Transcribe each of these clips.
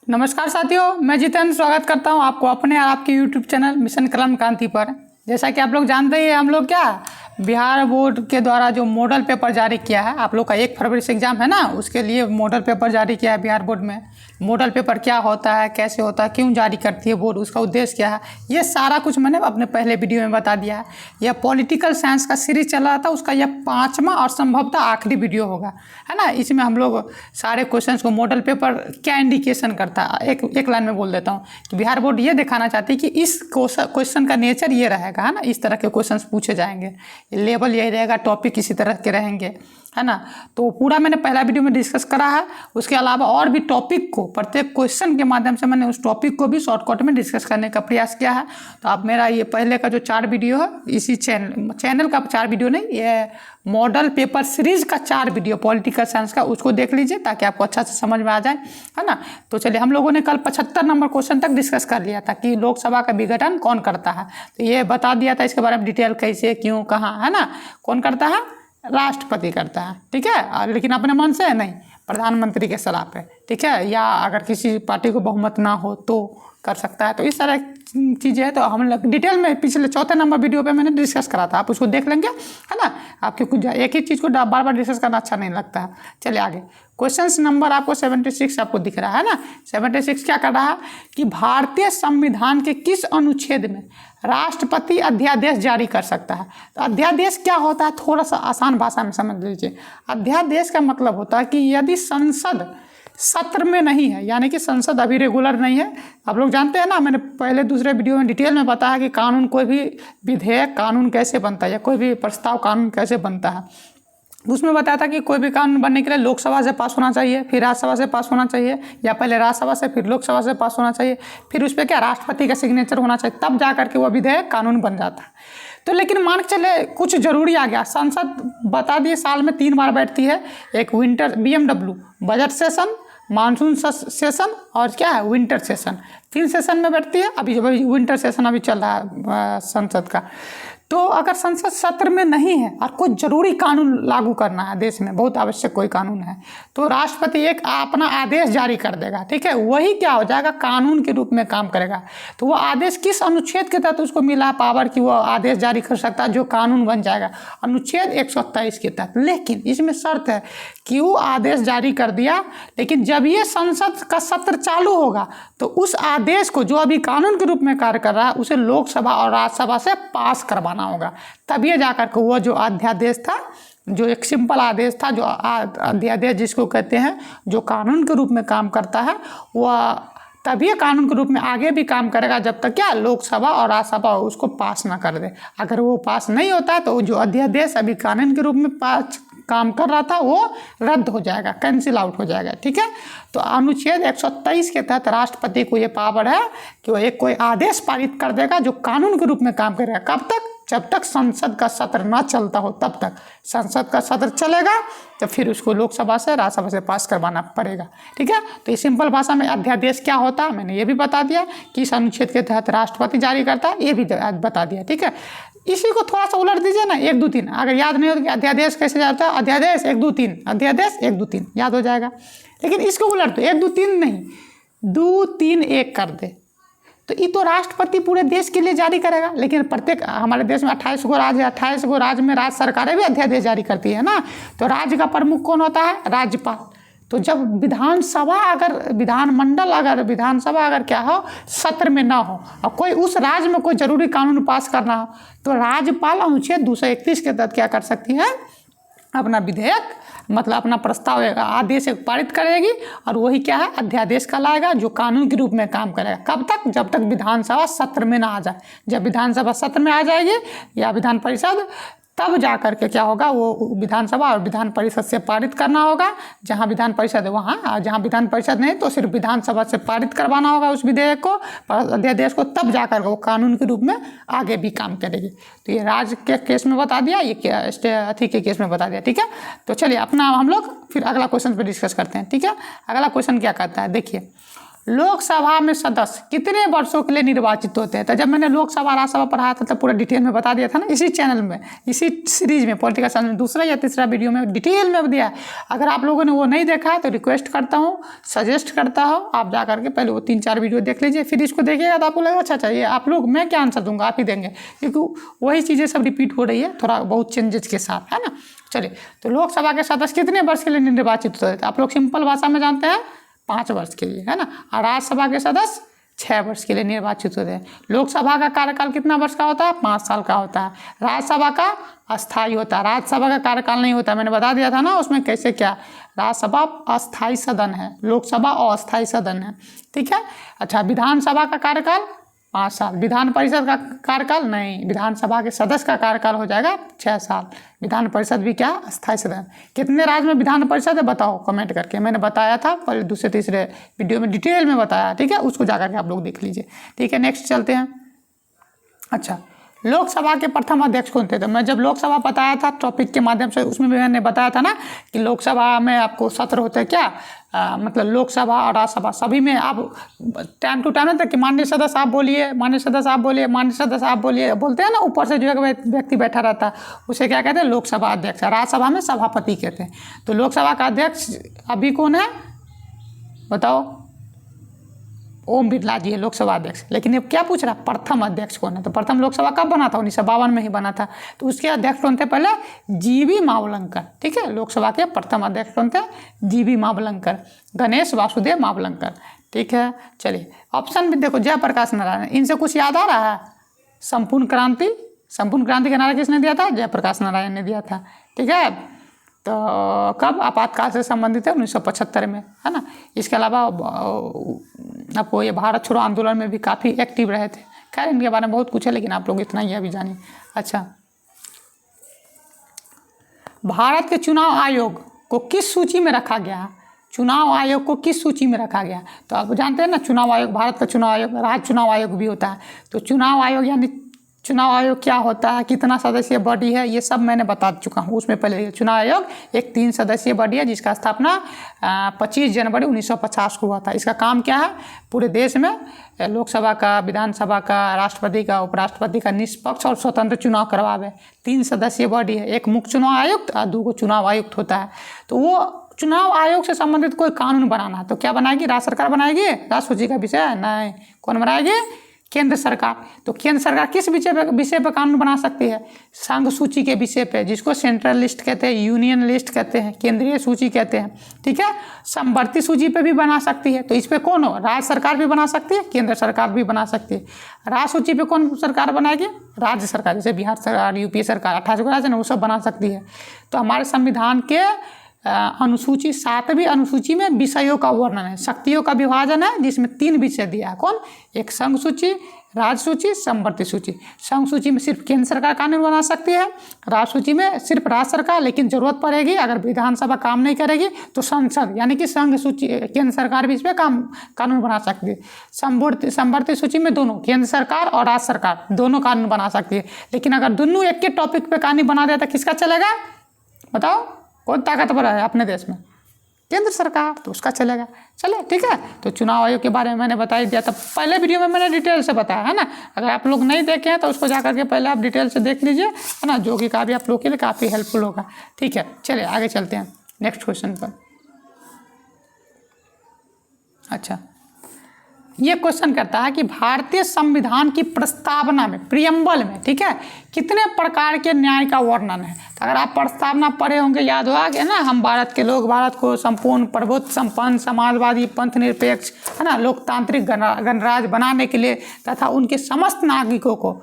नमस्कार साथियों, मैं जितेंद्र स्वागत करता हूं आपको अपने और आपके यूट्यूब चैनल मिशन कलम क्रांति पर। जैसा कि आप लोग जानते ही हम लोग क्या बिहार बोर्ड के द्वारा जो मॉडल पेपर जारी किया है, आप लोग का 1 फरवरी से एग्ज़ाम है ना, उसके लिए मॉडल पेपर जारी किया है बिहार बोर्ड में। मॉडल पेपर क्या होता है, कैसे होता है, क्यों जारी करती है बोर्ड, उसका उद्देश्य क्या है, ये सारा कुछ मैंने अपने पहले वीडियो में बता दिया है। यह पॉलिटिकल साइंस का सीरीज चल रहा था, उसका यह 5वां और संभवतः आखिरी वीडियो होगा, है ना। इसमें हम लोग सारे क्वेश्चंस को मॉडल पेपर क्या इंडिकेशन करता है, एक लाइन में बोल देता हूँ कि बिहार बोर्ड ये दिखाना चाहती है कि इस क्वेश्चन का नेचर ये रहेगा, है ना। इस तरह के क्वेश्चंस पूछे जाएंगे, लेवल यही रहेगा, टॉपिक इसी तरह के रहेंगे, है ना। तो पूरा मैंने पहला वीडियो में डिस्कस करा है। उसके अलावा और भी टॉपिक को प्रत्येक क्वेश्चन के माध्यम से मैंने उस टॉपिक को भी शॉर्टकट में डिस्कस करने का प्रयास किया है। तो आप मेरा ये पहले का जो 4 वीडियो है, इसी चैनल का 4 वीडियो नहीं, ये मॉडल पेपर सीरीज का 4 वीडियो पॉलिटिकल साइंस का, उसको देख लीजिए ताकि आपको अच्छा से समझ में आ जाए, है ना। तो चलिए, हम लोगों ने कल 75 नंबर क्वेश्चन तक डिस्कस कर लिया था कि लोकसभा का विघटन कौन करता है। तो ये बता दिया था इसके बारे में डिटेल, कैसे, क्यों, कहाँ, है ना। कौन करता है? राष्ट्रपति करता है, ठीक है। लेकिन अपने मन से नहीं, प्रधानमंत्री के सलाह पे, ठीक है। या अगर किसी पार्टी को बहुमत ना हो तो कर सकता है। तो इस तरह चीज़ें है। तो हम लोग डिटेल में पिछले 4थे नंबर वीडियो पे मैंने डिस्कस करा था, आप उसको देख लेंगे, है ना। आपके कुछ एक ही चीज़ को बार बार डिस्कस करना अच्छा नहीं लगता है। चलिए आगे, क्वेश्चन नंबर आपको 76 आपको दिख रहा है ना। 76 क्या कर रहा है कि भारतीय संविधान के किस अनुच्छेद में राष्ट्रपति अध्यादेश जारी कर सकता है। तो अध्यादेश क्या होता है, थोड़ा सा आसान भाषा में समझ लीजिए। अध्यादेश का मतलब होता है कि यदि संसद सत्र में नहीं है, यानी कि संसद अभी रेगुलर नहीं है। आप लोग जानते हैं ना, मैंने पहले दूसरे वीडियो में डिटेल में बताया कि कानून, कोई भी विधेयक कानून कैसे बनता है, या कोई भी प्रस्ताव कानून कैसे बनता है। उसमें बताया था कि कोई भी कानून बनने के लिए लोकसभा से पास होना चाहिए, फिर राज्यसभा से पास होना चाहिए, या पहले राज्यसभा से फिर लोकसभा से पास होना चाहिए, फिर उस पर क्या राष्ट्रपति का सिग्नेचर होना चाहिए, तब जा करके वह विधेयक कानून बन जाता है। तो लेकिन मान के चले कुछ जरूरी आ गया, संसद बता दिए साल में 3 बार बैठती है, एक winter BMW budget session, monsoon session, और क्या है विंटर सेशन। 3 सेशन में बैठती है। अभी विंटर सेशन अभी चल रहा है संसद का। तो अगर संसद सत्र में नहीं है और कोई जरूरी कानून लागू करना है देश में, बहुत आवश्यक कोई कानून है, तो राष्ट्रपति एक अपना आदेश जारी कर देगा, ठीक है। वही क्या हो जाएगा, कानून के रूप में काम करेगा। तो वो आदेश किस अनुच्छेद के तहत उसको मिला पावर कि वो आदेश जारी कर सकता है जो कानून बन जाएगा? अनुच्छेद 127 के तहत। लेकिन इसमें शर्त है कि वो आदेश जारी कर दिया, लेकिन जब ये संसद का सत्र चालू होगा तो उस आदेश को, जो अभी कानून के रूप में कार्य कर रहा है, उसे लोकसभा और राज्यसभा से पास करवाना होगा। तभी जाकर के वो जो अध्यादेश था, जो एक सिंपल आदेश था, जो अध्यादेश जिसको कहते हैं, जो कानून के रूप में काम करता है, वह तभी कानून के रूप में आगे भी काम करेगा जब तक क्या लोकसभा और राज्यसभा उसको पास ना कर दे। अगर वो पास नहीं होता है तो जो अध्यादेश अभी कानून के रूप में पास काम कर रहा था वो रद्द हो जाएगा, कैंसिल आउट हो जाएगा, ठीक है। तो अनुच्छेद 127 के तहत राष्ट्रपति को ये पावर है कि वो एक कोई आदेश पारित कर देगा जो कानून के रूप में काम करेगा। कब तक? जब तक संसद का सत्र ना चलता हो तब तक। संसद का सत्र चलेगा तो फिर उसको लोकसभा से राज्यसभा से पास करवाना पड़ेगा, ठीक है। तो इस सिंपल भाषा में अध्यादेश क्या होता है मैंने ये भी बता दिया कि इस अनुच्छेद के तहत राष्ट्रपति जारी करता है, ये भी बता दिया, ठीक है। इसी को थोड़ा सा उलट दीजिए ना, 1 2 3, अगर याद नहीं हो तो अध्यादेश कैसे जाता है, अध्यादेश 1 2 3, अध्यादेश 1 2 3 याद हो जाएगा। लेकिन इसको उलट दो, 1 2 3 नहीं, 2 3 1 कर दे, तो ये तो राष्ट्रपति पूरे देश के लिए जारी करेगा। लेकिन प्रत्येक हमारे देश में 28 गो राज्य है, 28 गो राज्य में राज्य सरकारें भी अध्यादेश जारी करती है ना। तो राज्य का प्रमुख कौन होता है? राज्यपाल। तो जब विधानसभा अगर क्या हो, सत्र में ना हो और कोई उस राज्य में कोई जरूरी कानून पास करना हो, तो राज्यपाल अनुच्छेद 231 के तहत क्या कर सकती है, अपना विधेयक, मतलब अपना प्रस्ताव आदेश पारित करेगी, और वही क्या है, अध्यादेश कहलाएगा, जो कानून के रूप में काम करेगा। कब तक? जब तक विधानसभा सत्र में ना आ जाए। जब विधानसभा सत्र में आ जाएगी या विधान परिषद, तब जा कर के क्या होगा, वो विधानसभा और विधान परिषद से पारित करना होगा। जहां विधान परिषद है वहाँ, जहां विधान परिषद नहीं तो सिर्फ विधानसभा से पारित करवाना होगा उस विधेयक को, अध्यादेश को, तब जाकर वो कानून के रूप में आगे भी काम करेगी। तो ये राज्य के केस में बता दिया, ये अथी के केस में बता दिया, ठीक है। तो चलिए अपना हम लोग फिर अगला क्वेश्चन पर डिस्कस करते हैं, ठीक है। अगला क्वेश्चन क्या कहता है, देखिए, लोकसभा में सदस्य कितने वर्षों के लिए निर्वाचित होते हैं? तो जब मैंने लोकसभा राज्यसभा पढ़ाया था तब पूरा डिटेल में बता दिया था ना, इसी चैनल में, इसी सीरीज में, पॉलिटिकल साइंस में दूसरा या तीसरा वीडियो में डिटेल में दिया है। अगर आप लोगों ने वो नहीं देखा है तो रिक्वेस्ट करता हूँ, सजेस्ट करता हूँ, आप जा करके पहले वो 3-4 वीडियो देख लीजिए, फिर इसको देखिएगा तो आपको लगेगा अच्छा ये आप लोग, मैं क्या आंसर दूंगा, आप ही देंगे, क्योंकि वही चीज़ें सब रिपीट हो रही है थोड़ा बहुत चेंजेस के साथ, है ना। चलिए, तो लोकसभा के सदस्य कितने वर्ष के लिए निर्वाचित होते थे? आप लोग सिंपल भाषा में जानते हैं 5 वर्ष के लिए, है ना। और राज्यसभा के सदस्य 6 वर्ष के लिए निर्वाचित होते हैं। लोकसभा का कार्यकाल कितना वर्ष का होता है? 5 साल का होता है। राज्यसभा का अस्थायी होता है, राज्यसभा का कार्यकाल नहीं होता, मैंने बता दिया था ना उसमें कैसे क्या। राज्यसभा अस्थायी सदन है, लोकसभा अस्थायी सदन है, ठीक है। अच्छा, विधानसभा का कार्यकाल 5 साल, विधान परिषद का कार्यकाल नहीं, विधानसभा के सदस्य का कार्यकाल हो जाएगा 6 साल। विधान परिषद भी क्या, अस्थायी सदन। कितने राज्य में विधान परिषद है बताओ कमेंट करके, मैंने बताया था पहले दूसरे तीसरे वीडियो में डिटेल में बताया, ठीक है, उसको जाकर के आप लोग देख लीजिए, ठीक है। नेक्स्ट चलते हैं। अच्छा, लोकसभा के प्रथम अध्यक्ष कौन थे? तो मैं जब लोकसभा बताया था टॉपिक के माध्यम से, उसमें भी मैंने बताया था ना कि लोकसभा में आपको सत्र होते हैं क्या, मतलब लोकसभा और राज्यसभा सभी में आप टाइम टू टाइम ना कि माननीय सदस्य आप बोलिए, माननीय सदस्य आप बोलिए, माननीय सदस्य आप बोलिए, बोलते हैं ना, ऊपर से जो एक व्यक्ति बैठा रहता है उसे क्या कहते हैं? लोकसभा अध्यक्ष। राज्यसभा में सभापति कहते हैं। तो लोकसभा का अध्यक्ष अभी कौन है बताओ? ओम बिरला जी है लोकसभा अध्यक्ष। लेकिन ये क्या पूछ रहा है, प्रथम अध्यक्ष कौन है? तो प्रथम लोकसभा कब बना था? 1952 में ही बना था। तो उसके अध्यक्ष कौन थे पहले? जीवी मावलंकर, ठीक है। लोकसभा के प्रथम अध्यक्ष कौन थे? जीवी मावलंकर, गणेश वासुदेव मावलंकर, ठीक है। चलिए, ऑप्शन भी देखो, जयप्रकाश नारायण, इनसे कुछ याद आ रहा है? संपूर्ण क्रांति, संपूर्ण क्रांति का नारा किसने दिया था? जयप्रकाश नारायण ने दिया था, ठीक है। तो कब? आपातकाल से संबंधित है 1975 में, है ना। इसके अलावा आपको ये भारत छोड़ो आंदोलन में भी काफ़ी एक्टिव रहे थे। खैर, इनके बारे में बहुत कुछ है, लेकिन आप लोग इतना ही अभी जानिए। अच्छा, भारत के चुनाव आयोग को किस सूची में रखा गया? चुनाव आयोग को किस सूची में रखा गया? तो आप जानते हैं ना, चुनाव आयोग, भारत का चुनाव आयोग, राज्य चुनाव आयोग भी होता है। तो चुनाव आयोग यानी चुनाव आयोग क्या होता है, कितना सदस्यीय बॉडी है, ये सब मैंने बता चुका हूँ उसमें पहले। चुनाव आयोग एक 3 सदस्यीय बॉडी है जिसका स्थापना 25 जनवरी 1950 को हुआ था। इसका काम क्या है? पूरे देश में लोकसभा का, विधानसभा का, राष्ट्रपति का, उपराष्ट्रपति का निष्पक्ष और स्वतंत्र चुनाव करवावे। 3 सदस्यीय बॉडी है, एक मुख्य चुनाव आयुक्त और 2 चुनाव आयुक्त होता है। तो वो चुनाव आयोग से संबंधित कोई कानून बनाना है तो क्या बनाएगी? राज्य सरकार बनाएगी। राज्य सूची का विषय है नहीं, कौन बनाएगी? केंद्र सरकार। तो केंद्र सरकार किस विषय पर कानून बना सकती है? संघ सूची के विषय पे, जिसको सेंट्रल लिस्ट कहते हैं, यूनियन लिस्ट कहते हैं, केंद्रीय सूची कहते हैं, ठीक है। समवर्ती सूची पे भी बना सकती है। तो इस पे कौन हो? राज्य सरकार भी बना सकती है, केंद्र सरकार भी बना सकती है। राज्य सूची पे कौन सरकार बनाएगी? राज्य सरकार, जैसे बिहार सरकार, यूपी सरकार, 28 राज्य ना, वो सब बना सकती है। तो हमारे संविधान के अनुसूची 7वीं अनुसूची में विषयों का वर्णन है, शक्तियों का विभाजन है, जिसमें 3 विषय दिया है। कौन? एक संघ सूची, राज्य सूची, समवर्ती सूची। संघ सूची में सिर्फ केंद्र सरकार कानून बना सकती है, राज्य सूची में सिर्फ राज्य सरकार, लेकिन जरूरत पड़ेगी अगर विधानसभा काम नहीं करेगी तो संसद यानी कि संघ सूची, केंद्र सरकार भी इस पर कानून बना सकती है। समवर्ती सूची में दोनों, केंद्र सरकार और राज्य सरकार दोनों कानून बना सकती है। लेकिन अगर दोनों एक के टॉपिक पे कानून बना दिया तो किसका चलेगा बताओ? कौन ताकतवर है अपने देश में? केंद्र सरकार, तो उसका चलेगा। चले, ठीक है। तो चुनाव आयोग के बारे में मैंने बता ही दिया था, पहले वीडियो में मैंने डिटेल से बताया है ना। अगर आप लोग नहीं देखे हैं तो उसको जा करके पहले आप डिटेल से देख लीजिए, है ना, जो कि काफ़ी आप लोग के लिए काफ़ी हेल्पफुल होगा, ठीक है। चलिए आगे चलते हैं नेक्स्ट क्वेश्चन पर। अच्छा, ये क्वेश्चन करता है कि भारतीय संविधान की प्रस्तावना में, प्रियम्बल में, ठीक है, कितने प्रकार के न्याय का वर्णन है? तो अगर आप प्रस्तावना पढ़े होंगे, याद होगा कि ना, हम भारत के लोग भारत को संपूर्ण प्रभुत्व संपन्न समाजवादी पंथ निरपेक्ष, है ना, लोकतांत्रिक गणराज्य बनाने के लिए तथा उनके समस्त नागरिकों को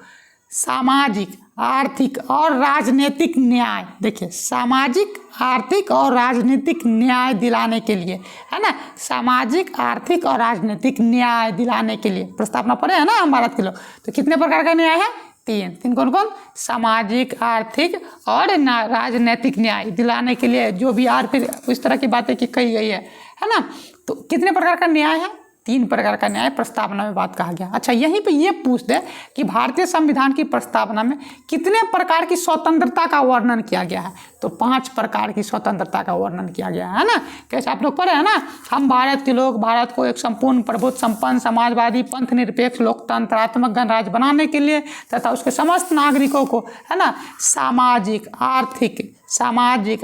सामाजिक, आर्थिक और राजनीतिक न्याय, देखिए, सामाजिक, आर्थिक और राजनीतिक न्याय दिलाने के लिए, है ना, सामाजिक, आर्थिक और राजनीतिक न्याय दिलाने के लिए प्रस्तावना पढ़े है ना हम भारत के लोग। तो कितने प्रकार का न्याय है? 3 कौन कौन? सामाजिक, आर्थिक और राजनीतिक न्याय दिलाने के लिए, जो भी और फिर इस तरह की बातें की कही गई है ना। तो कितने प्रकार का न्याय है? 3 प्रकार का न्याय प्रस्तावना में बात कहा गया। अच्छा, यहीं पे ये पूछ दे कि भारतीय संविधान की प्रस्तावना में कितने प्रकार की स्वतंत्रता का वर्णन किया गया है? तो 5 प्रकार की स्वतंत्रता का वर्णन किया गया है ना। कैसे आप लोग पढ़े हैं ना, हम भारत के लोग भारत को एक संपूर्ण प्रभुत्व संपन्न समाजवादी पंथ निरपेक्ष लोकतंत्रात्मक गणराज्य बनाने के लिए तथा उसके समस्त नागरिकों को है ना सामाजिक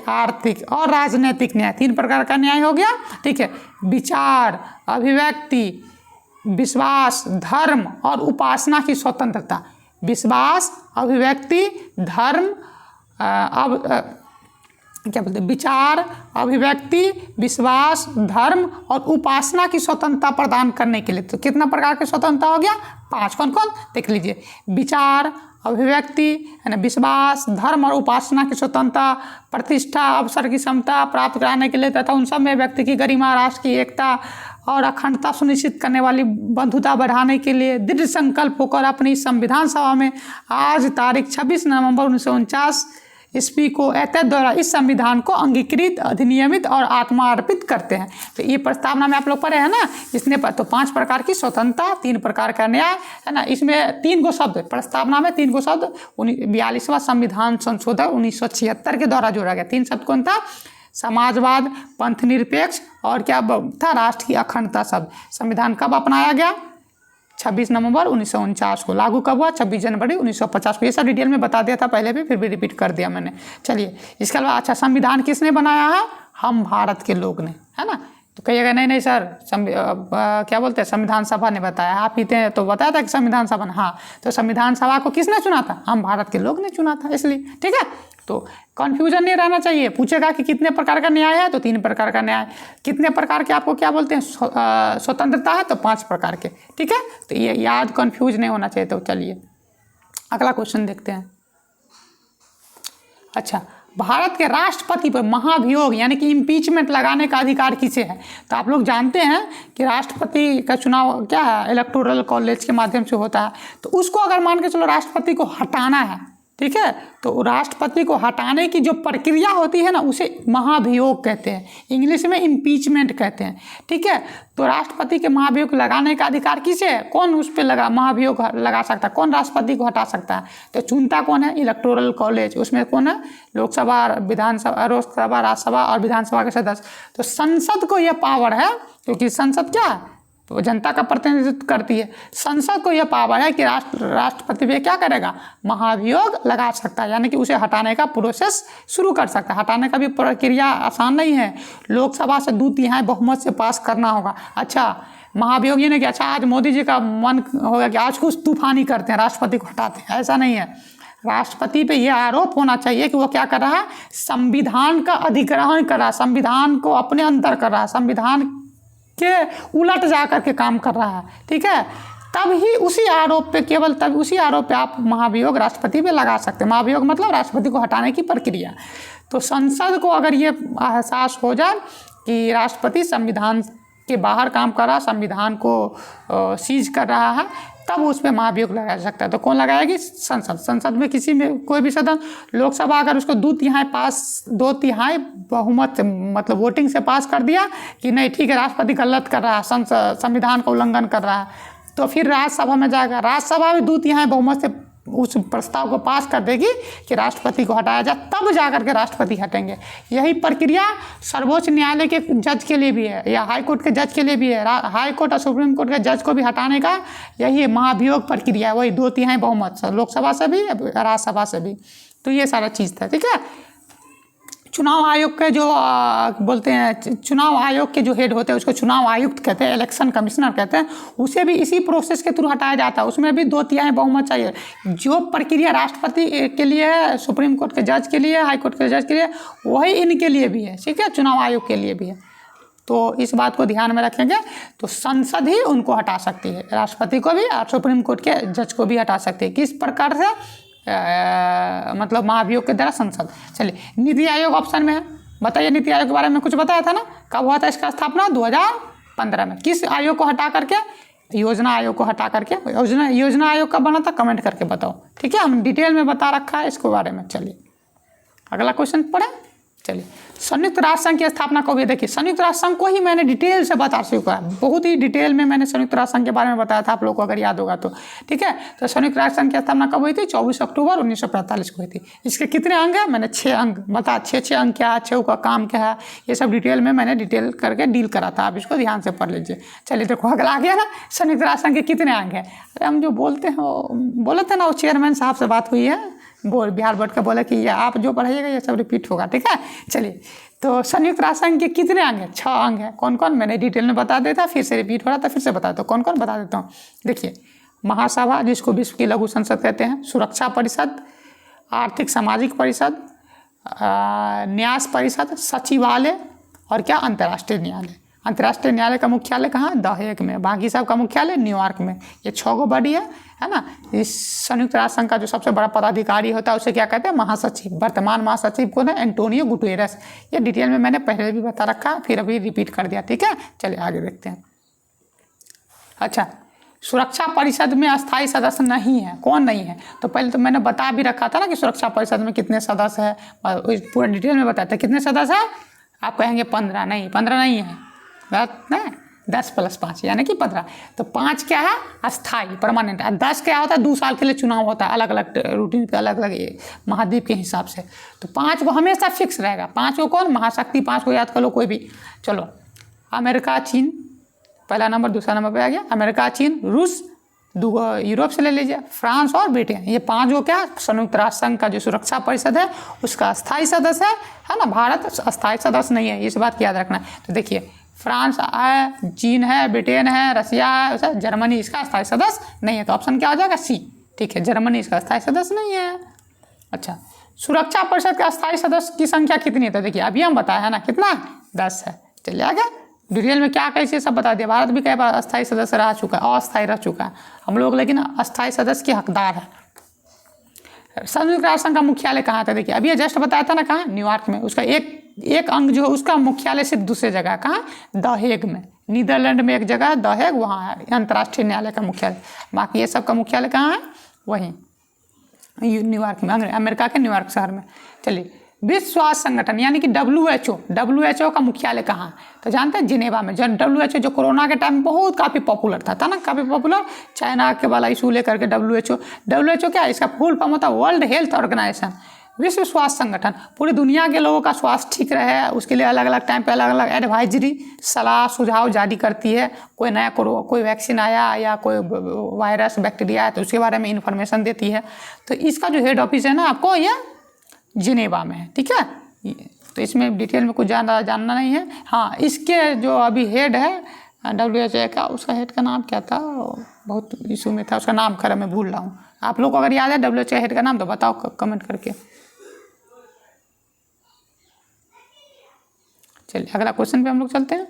आर्थिक और राजनीतिक न्याय, 3 प्रकार का न्याय हो गया, ठीक है। विचार, अभिव्यक्ति, विश्वास, धर्म और उपासना की स्वतंत्रता, विश्वास, अभिव्यक्ति, धर्म, क्या बोलते हैं, विचार, अभिव्यक्ति, विश्वास, धर्म और उपासना की स्वतंत्रता प्रदान करने के लिए। तो कितना प्रकार की स्वतंत्रता हो गया? 5। कौन कौन देख लीजिए, विचार, अभिव्यक्ति है ना, विश्वास, धर्म और उपासना की स्वतंत्रता, प्रतिष्ठा, अवसर की क्षमता प्राप्त कराने के लिए तथा उन सब में व्यक्ति की गरिमा, राष्ट्र की एकता और अखंडता सुनिश्चित करने वाली बंधुता बढ़ाने के लिए दृढ़ संकल्प होकर अपनी संविधान सभा में आज तारीख 26 नवंबर 1949 ईस्वी को एतद द्वारा इस संविधान को अंगीकृत, अधिनियमित और आत्मार्पित करते हैं। तो ये प्रस्तावना में आप लोग पढ़े हैं ना, इसने पर तो 5 प्रकार की स्वतंत्रता, 3 प्रकार का न्याय है ना। इसमें 3 गो शब्द, प्रस्तावना में 3 गो शब्द 42वां संविधान संशोधन 1976 के द्वारा जोड़ा गया। 3 शब्द कौन था? समाजवाद, पंथ निरपेक्ष और क्या था? राष्ट्र की अखंडता शब्द। संविधान कब अपनाया गया? 26 नवंबर 1949 को। लागू कब हुआ? 26 जनवरी 1950 को। ये सब डिटेल में बता दिया था पहले भी, फिर भी रिपीट कर दिया मैंने। चलिए इसके अलावा अच्छा, संविधान किसने बनाया है? हम भारत के लोग ने, है ना। तो कहिएगा नहीं सर क्या बोलते हैं, संविधान सभा ने बताया। आप ही थे तो बताया था कि संविधान सभा ने, हाँ। तो संविधान सभा को किसने चुना था? हम भारत के लोग ने चुना था, इसलिए, ठीक है। तो कन्फ्यूजन नहीं रहना चाहिए। पूछेगा कि कितने प्रकार का न्याय है, तो 3 प्रकार का न्याय। कितने प्रकार के आपको क्या बोलते हैं स्वतंत्रता है, तो 5 प्रकार के, ठीक है। तो ये याद, कन्फ्यूज नहीं होना चाहिए। तो चलिए अगला क्वेश्चन देखते हैं। अच्छा, भारत के राष्ट्रपति पर महाभियोग यानी कि इम्पीचमेंट लगाने का अधिकार किसे है? तो आप लोग जानते हैं कि राष्ट्रपति का चुनाव क्या है, इलेक्टोरल कॉलेज के माध्यम से होता है। तो उसको अगर मान के चलो राष्ट्रपति को हटाना है, ठीक है, तो राष्ट्रपति को हटाने की जो प्रक्रिया होती है ना, उसे महाभियोग कहते हैं, इंग्लिश में इम्पीचमेंट कहते हैं, ठीक है। तो राष्ट्रपति के महाभियोग लगाने का अधिकार किसे है? कौन उस पर महाभियोग लगा सकता है? कौन राष्ट्रपति को हटा सकता है? तो चुनता कौन है? Electoral college. उसमें कौन है? लोकसभा, विधानसभा, लोकसभा, राज्यसभा और विधानसभा के सदस्य। तो संसद को यह पावर है, क्योंकि संसद क्या है, तो जनता का प्रतिनिधित्व करती है। संसद को यह पावर है कि राष्ट्रपति पे क्या करेगा? महाभियोग लगा सकता है, यानी कि उसे हटाने का प्रोसेस शुरू कर सकता है। हटाने का भी प्रक्रिया आसान नहीं है, लोकसभा से 2/3 बहुमत से पास करना होगा। अच्छा, महाभियोग ये नहीं कि अच्छा आज मोदी जी का मन होगा कि आज कुछ तूफानी करते हैं, राष्ट्रपति को हटाते हैं, ऐसा नहीं है। राष्ट्रपति पे यह आरोप होना चाहिए कि वो क्या कर रहा है? संविधान का अधिग्रहण कर रहा है, संविधान को अपने अंदर कर रहा है, संविधान के उलट जा कर के काम कर रहा है, ठीक है। तब ही उसी आरोप पे, केवल तब उसी आरोप पे आप महाभियोग राष्ट्रपति पे लगा सकते हैं। महाभियोग मतलब राष्ट्रपति को हटाने की प्रक्रिया। तो संसद को अगर ये एहसास हो जाए कि राष्ट्रपति संविधान के बाहर काम कर रहा है, संविधान को सीज कर रहा है, तब उस पर महाभियोग लगाया जा सकता है। तो कौन लगाएगी? संसद। संसद में किसी में कोई भी सदन, लोकसभा अगर उसको 2/3 बहुमत से मतलब वोटिंग से पास कर दिया कि नहीं ठीक है राष्ट्रपति गलत कर रहा है, संविधान का उल्लंघन कर रहा है, तो फिर राज्यसभा में जाएगा। राज्यसभा भी 2/3 बहुमत से उस प्रस्ताव को पास कर देगी कि राष्ट्रपति को हटाया जाए, तब जाकर के राष्ट्रपति हटेंगे। यही प्रक्रिया सर्वोच्च न्यायालय के जज के लिए भी है, या हाई कोर्ट के जज के लिए भी है। हाई कोर्ट और सुप्रीम कोर्ट के जज को भी हटाने का यही महाभियोग प्रक्रिया है, वही 2/3 बहुमत से, लोकसभा से भी राज्यसभा से भी। तो ये सारा चीज़ था, ठीक है। चुनाव आयोग के जो बोलते हैं, चुनाव आयोग के जो हेड होते हैं उसको चुनाव आयुक्त कहते हैं, इलेक्शन कमिश्नर कहते हैं। उसे भी इसी प्रोसेस के थ्रू हटाया जाता है, उसमें भी 2/3 बहुमत चाहिए। जो प्रक्रिया राष्ट्रपति के लिए है, सुप्रीम कोर्ट के जज के लिए, हाई कोर्ट के जज के लिए, वही इनके लिए भी है, ठीक है, चुनाव आयोग के लिए भी है। तो इस बात को ध्यान में रखेंगे। तो संसद ही उनको हटा सकती है, राष्ट्रपति को भी और सुप्रीम कोर्ट के जज को भी हटा सकती है। किस प्रकार से? मतलब महाभियोग के द्वारा संसद। चलिए, नीति आयोग ऑप्शन में है, बताइए। नीति आयोग के बारे में कुछ बताया था ना, कब हुआ था इसका स्थापना? 2015 में। किस आयोग को हटा करके? योजना आयोग को हटा करके। योजना आयोग कब बना था? कमेंट करके बताओ, ठीक है। हम डिटेल में बता रखा है इसके बारे में। चलिए अगला क्वेश्चन पढ़े। चलिए, संयुक्त राष्ट्र संघ की स्थापना कब हुई? देखिए, संयुक्त राष्ट्र संघ को ही मैंने डिटेल से बता चुका है, बहुत ही डिटेल में मैंने संयुक्त राष्ट्र संघ के बारे में बताया था, आप लोगों को अगर याद होगा तो। ठीक है, तो संयुक्त राष्ट्र संघ की स्थापना कब हुई थी? 24 अक्टूबर 1945 को हुई थी। इसके कितने अंग हैं? मैंने 6 अंग बता, 6 अंग क्या है, 6 का काम क्या है, ये सब डिटेल में मैंने डिटेल करके डील करा था, आप इसको ध्यान से पढ़ लीजिए। चलिए देखो, अगला आ गया ना, संयुक्त राष्ट्र संघ के कितने अंग हैं? अरे हम जो बोलते हैं बोले थे ना, वो चेयरमैन साहब से बात हुई है, बिहार बोर्ड का, बोला कि ये आप जो पढ़ाइएगा ये सब रिपीट होगा। ठीक है, चलिए, तो संयुक्त राष्ट्र संघ के कितने अंग हैं? 6 अंग हैं। कौन कौन? मैंने डिटेल में बता देता, फिर से रिपीट हो रहा था, फिर से बता दो कौन कौन, बता देता हूँ। देखिए, महासभा जिसको विश्व की लघु संसद कहते हैं, सुरक्षा परिषद, आर्थिक सामाजिक परिषद, न्यास परिषद, सचिवालय और क्या? अंतर्राष्ट्रीय न्यायालय। अंतर्राष्ट्रीय न्यायालय का मुख्यालय कहाँ? द हेग में। बाकी सब का मुख्यालय न्यूयॉर्क में। ये 6 गो बॉडी है ना। इस संयुक्त राष्ट्र संघ का जो सबसे बड़ा पदाधिकारी होता है उसे क्या कहते हैं? महासचिव। वर्तमान महासचिव कौन है? Antonio Guterres. ये डिटेल में मैंने पहले भी बता रखा, फिर अभी रिपीट कर दिया। ठीक है, चलिए आगे देखते हैं। अच्छा, सुरक्षा परिषद में अस्थायी सदस्य नहीं है। कौन नहीं है? तो पहले तो मैंने बता भी रखा था ना कि सुरक्षा परिषद में कितने सदस्य हैं, पूरा डिटेल में बताया था। कितने सदस्य हैं? आप कहेंगे 15, नहीं 15 नहीं है, बात ना 10 + 5 यानी कि 15। तो 5 क्या है? अस्थाई, परमानेंट। 10 क्या होता है? 2 साल के लिए चुनाव होता है, अलग अलग रूटीन पे, अलग अलग महाद्वीप के हिसाब से। तो 5 को हमेशा फिक्स रहेगा। 5 को कौन? महाशक्ति 5 को याद कर लो कोई भी। चलो, अमेरिका, चीन पहला नंबर, दूसरा नंबर पे आ गया अमेरिका, चीन, रूस, 2 यूरोप से ले लीजिए, फ्रांस और ब्रिटेन। ये 5 को क्या? संयुक्त राष्ट्र संघ का जो सुरक्षा परिषद है उसका अस्थायी सदस्य है ना। भारत अस्थायी सदस्य नहीं है, इस बात की याद रखना है। तो देखिए, फ्रांस है, चीन है, ब्रिटेन है, रसिया है, जर्मनी इसका अस्थायी सदस्य नहीं है। तो ऑप्शन क्या हो जाएगा? सी। ठीक है, जर्मनी इसका अस्थायी सदस्य नहीं है। अच्छा, सुरक्षा परिषद के अस्थायी सदस्य की संख्या कितनी है? तो देखिए, अभी हम बताया है ना, कितना? 10 है। चलिए आगे डिटेल में क्या कैसे सब बता दिया। भारत भी कई बार अस्थायी सदस्य रह चुका है, अस्थायी रह चुका है हम लोग, लेकिन अस्थायी सदस्य के हकदार है। संयुक्त राष्ट्र संघ का मुख्यालय कहाँ था? देखिए, अभी जस्ट बताया था ना, कहाँ? न्यूयॉर्क में। उसका एक अंग जो है उसका मुख्यालय सिर्फ दूसरे जगह है, कहाँ? द हेग में। नीदरलैंड में एक जगह है द हेग, वहाँ है अंतर्राष्ट्रीय न्यायालय का मुख्यालय। बाकी ये सब का मुख्यालय कहाँ है? वहीं न्यूयॉर्क में, अमेरिका के न्यूयॉर्क शहर में। चलिए, विश्व स्वास्थ्य संगठन यानी कि WHO का मुख्यालय कहाँ है? तो जानते हैं, जिनेवा में। WHO जो कोरोना के टाइम बहुत काफ़ी पॉपुलर था ना, काफ़ी पॉपुलर। चाइना के वाला इशू लेकर के WHO क्या है? इसका फुल फॉर्म होता है वर्ल्ड हेल्थ ऑर्गेनाइजेशन, विश्व स्वास्थ्य संगठन। पूरी दुनिया के लोगों का स्वास्थ्य ठीक रहे उसके लिए अलग अलग टाइम पे अलग अलग एडवाइजरी, सलाह सुझाव जारी करती है। कोई नया कोई वैक्सीन आया या कोई वायरस बैक्टीरिया आया तो उसके बारे में इंफॉर्मेशन देती है। तो इसका जो हेड ऑफिस है ना, आपको ये जिनेवा में है। ठीक है, तो इसमें डिटेल में कुछ जानना नहीं है। हाँ, इसके जो अभी हेड है WHO का, उसका हेड का नाम क्या था? बहुत इशू में था, उसका नाम खैर मैं भूल रहा हूँ। आप लोग को अगर याद है WHO हेड का नाम तो बताओ कमेंट करके। चलिए अगला क्वेश्चन पे हम लोग चलते हैं।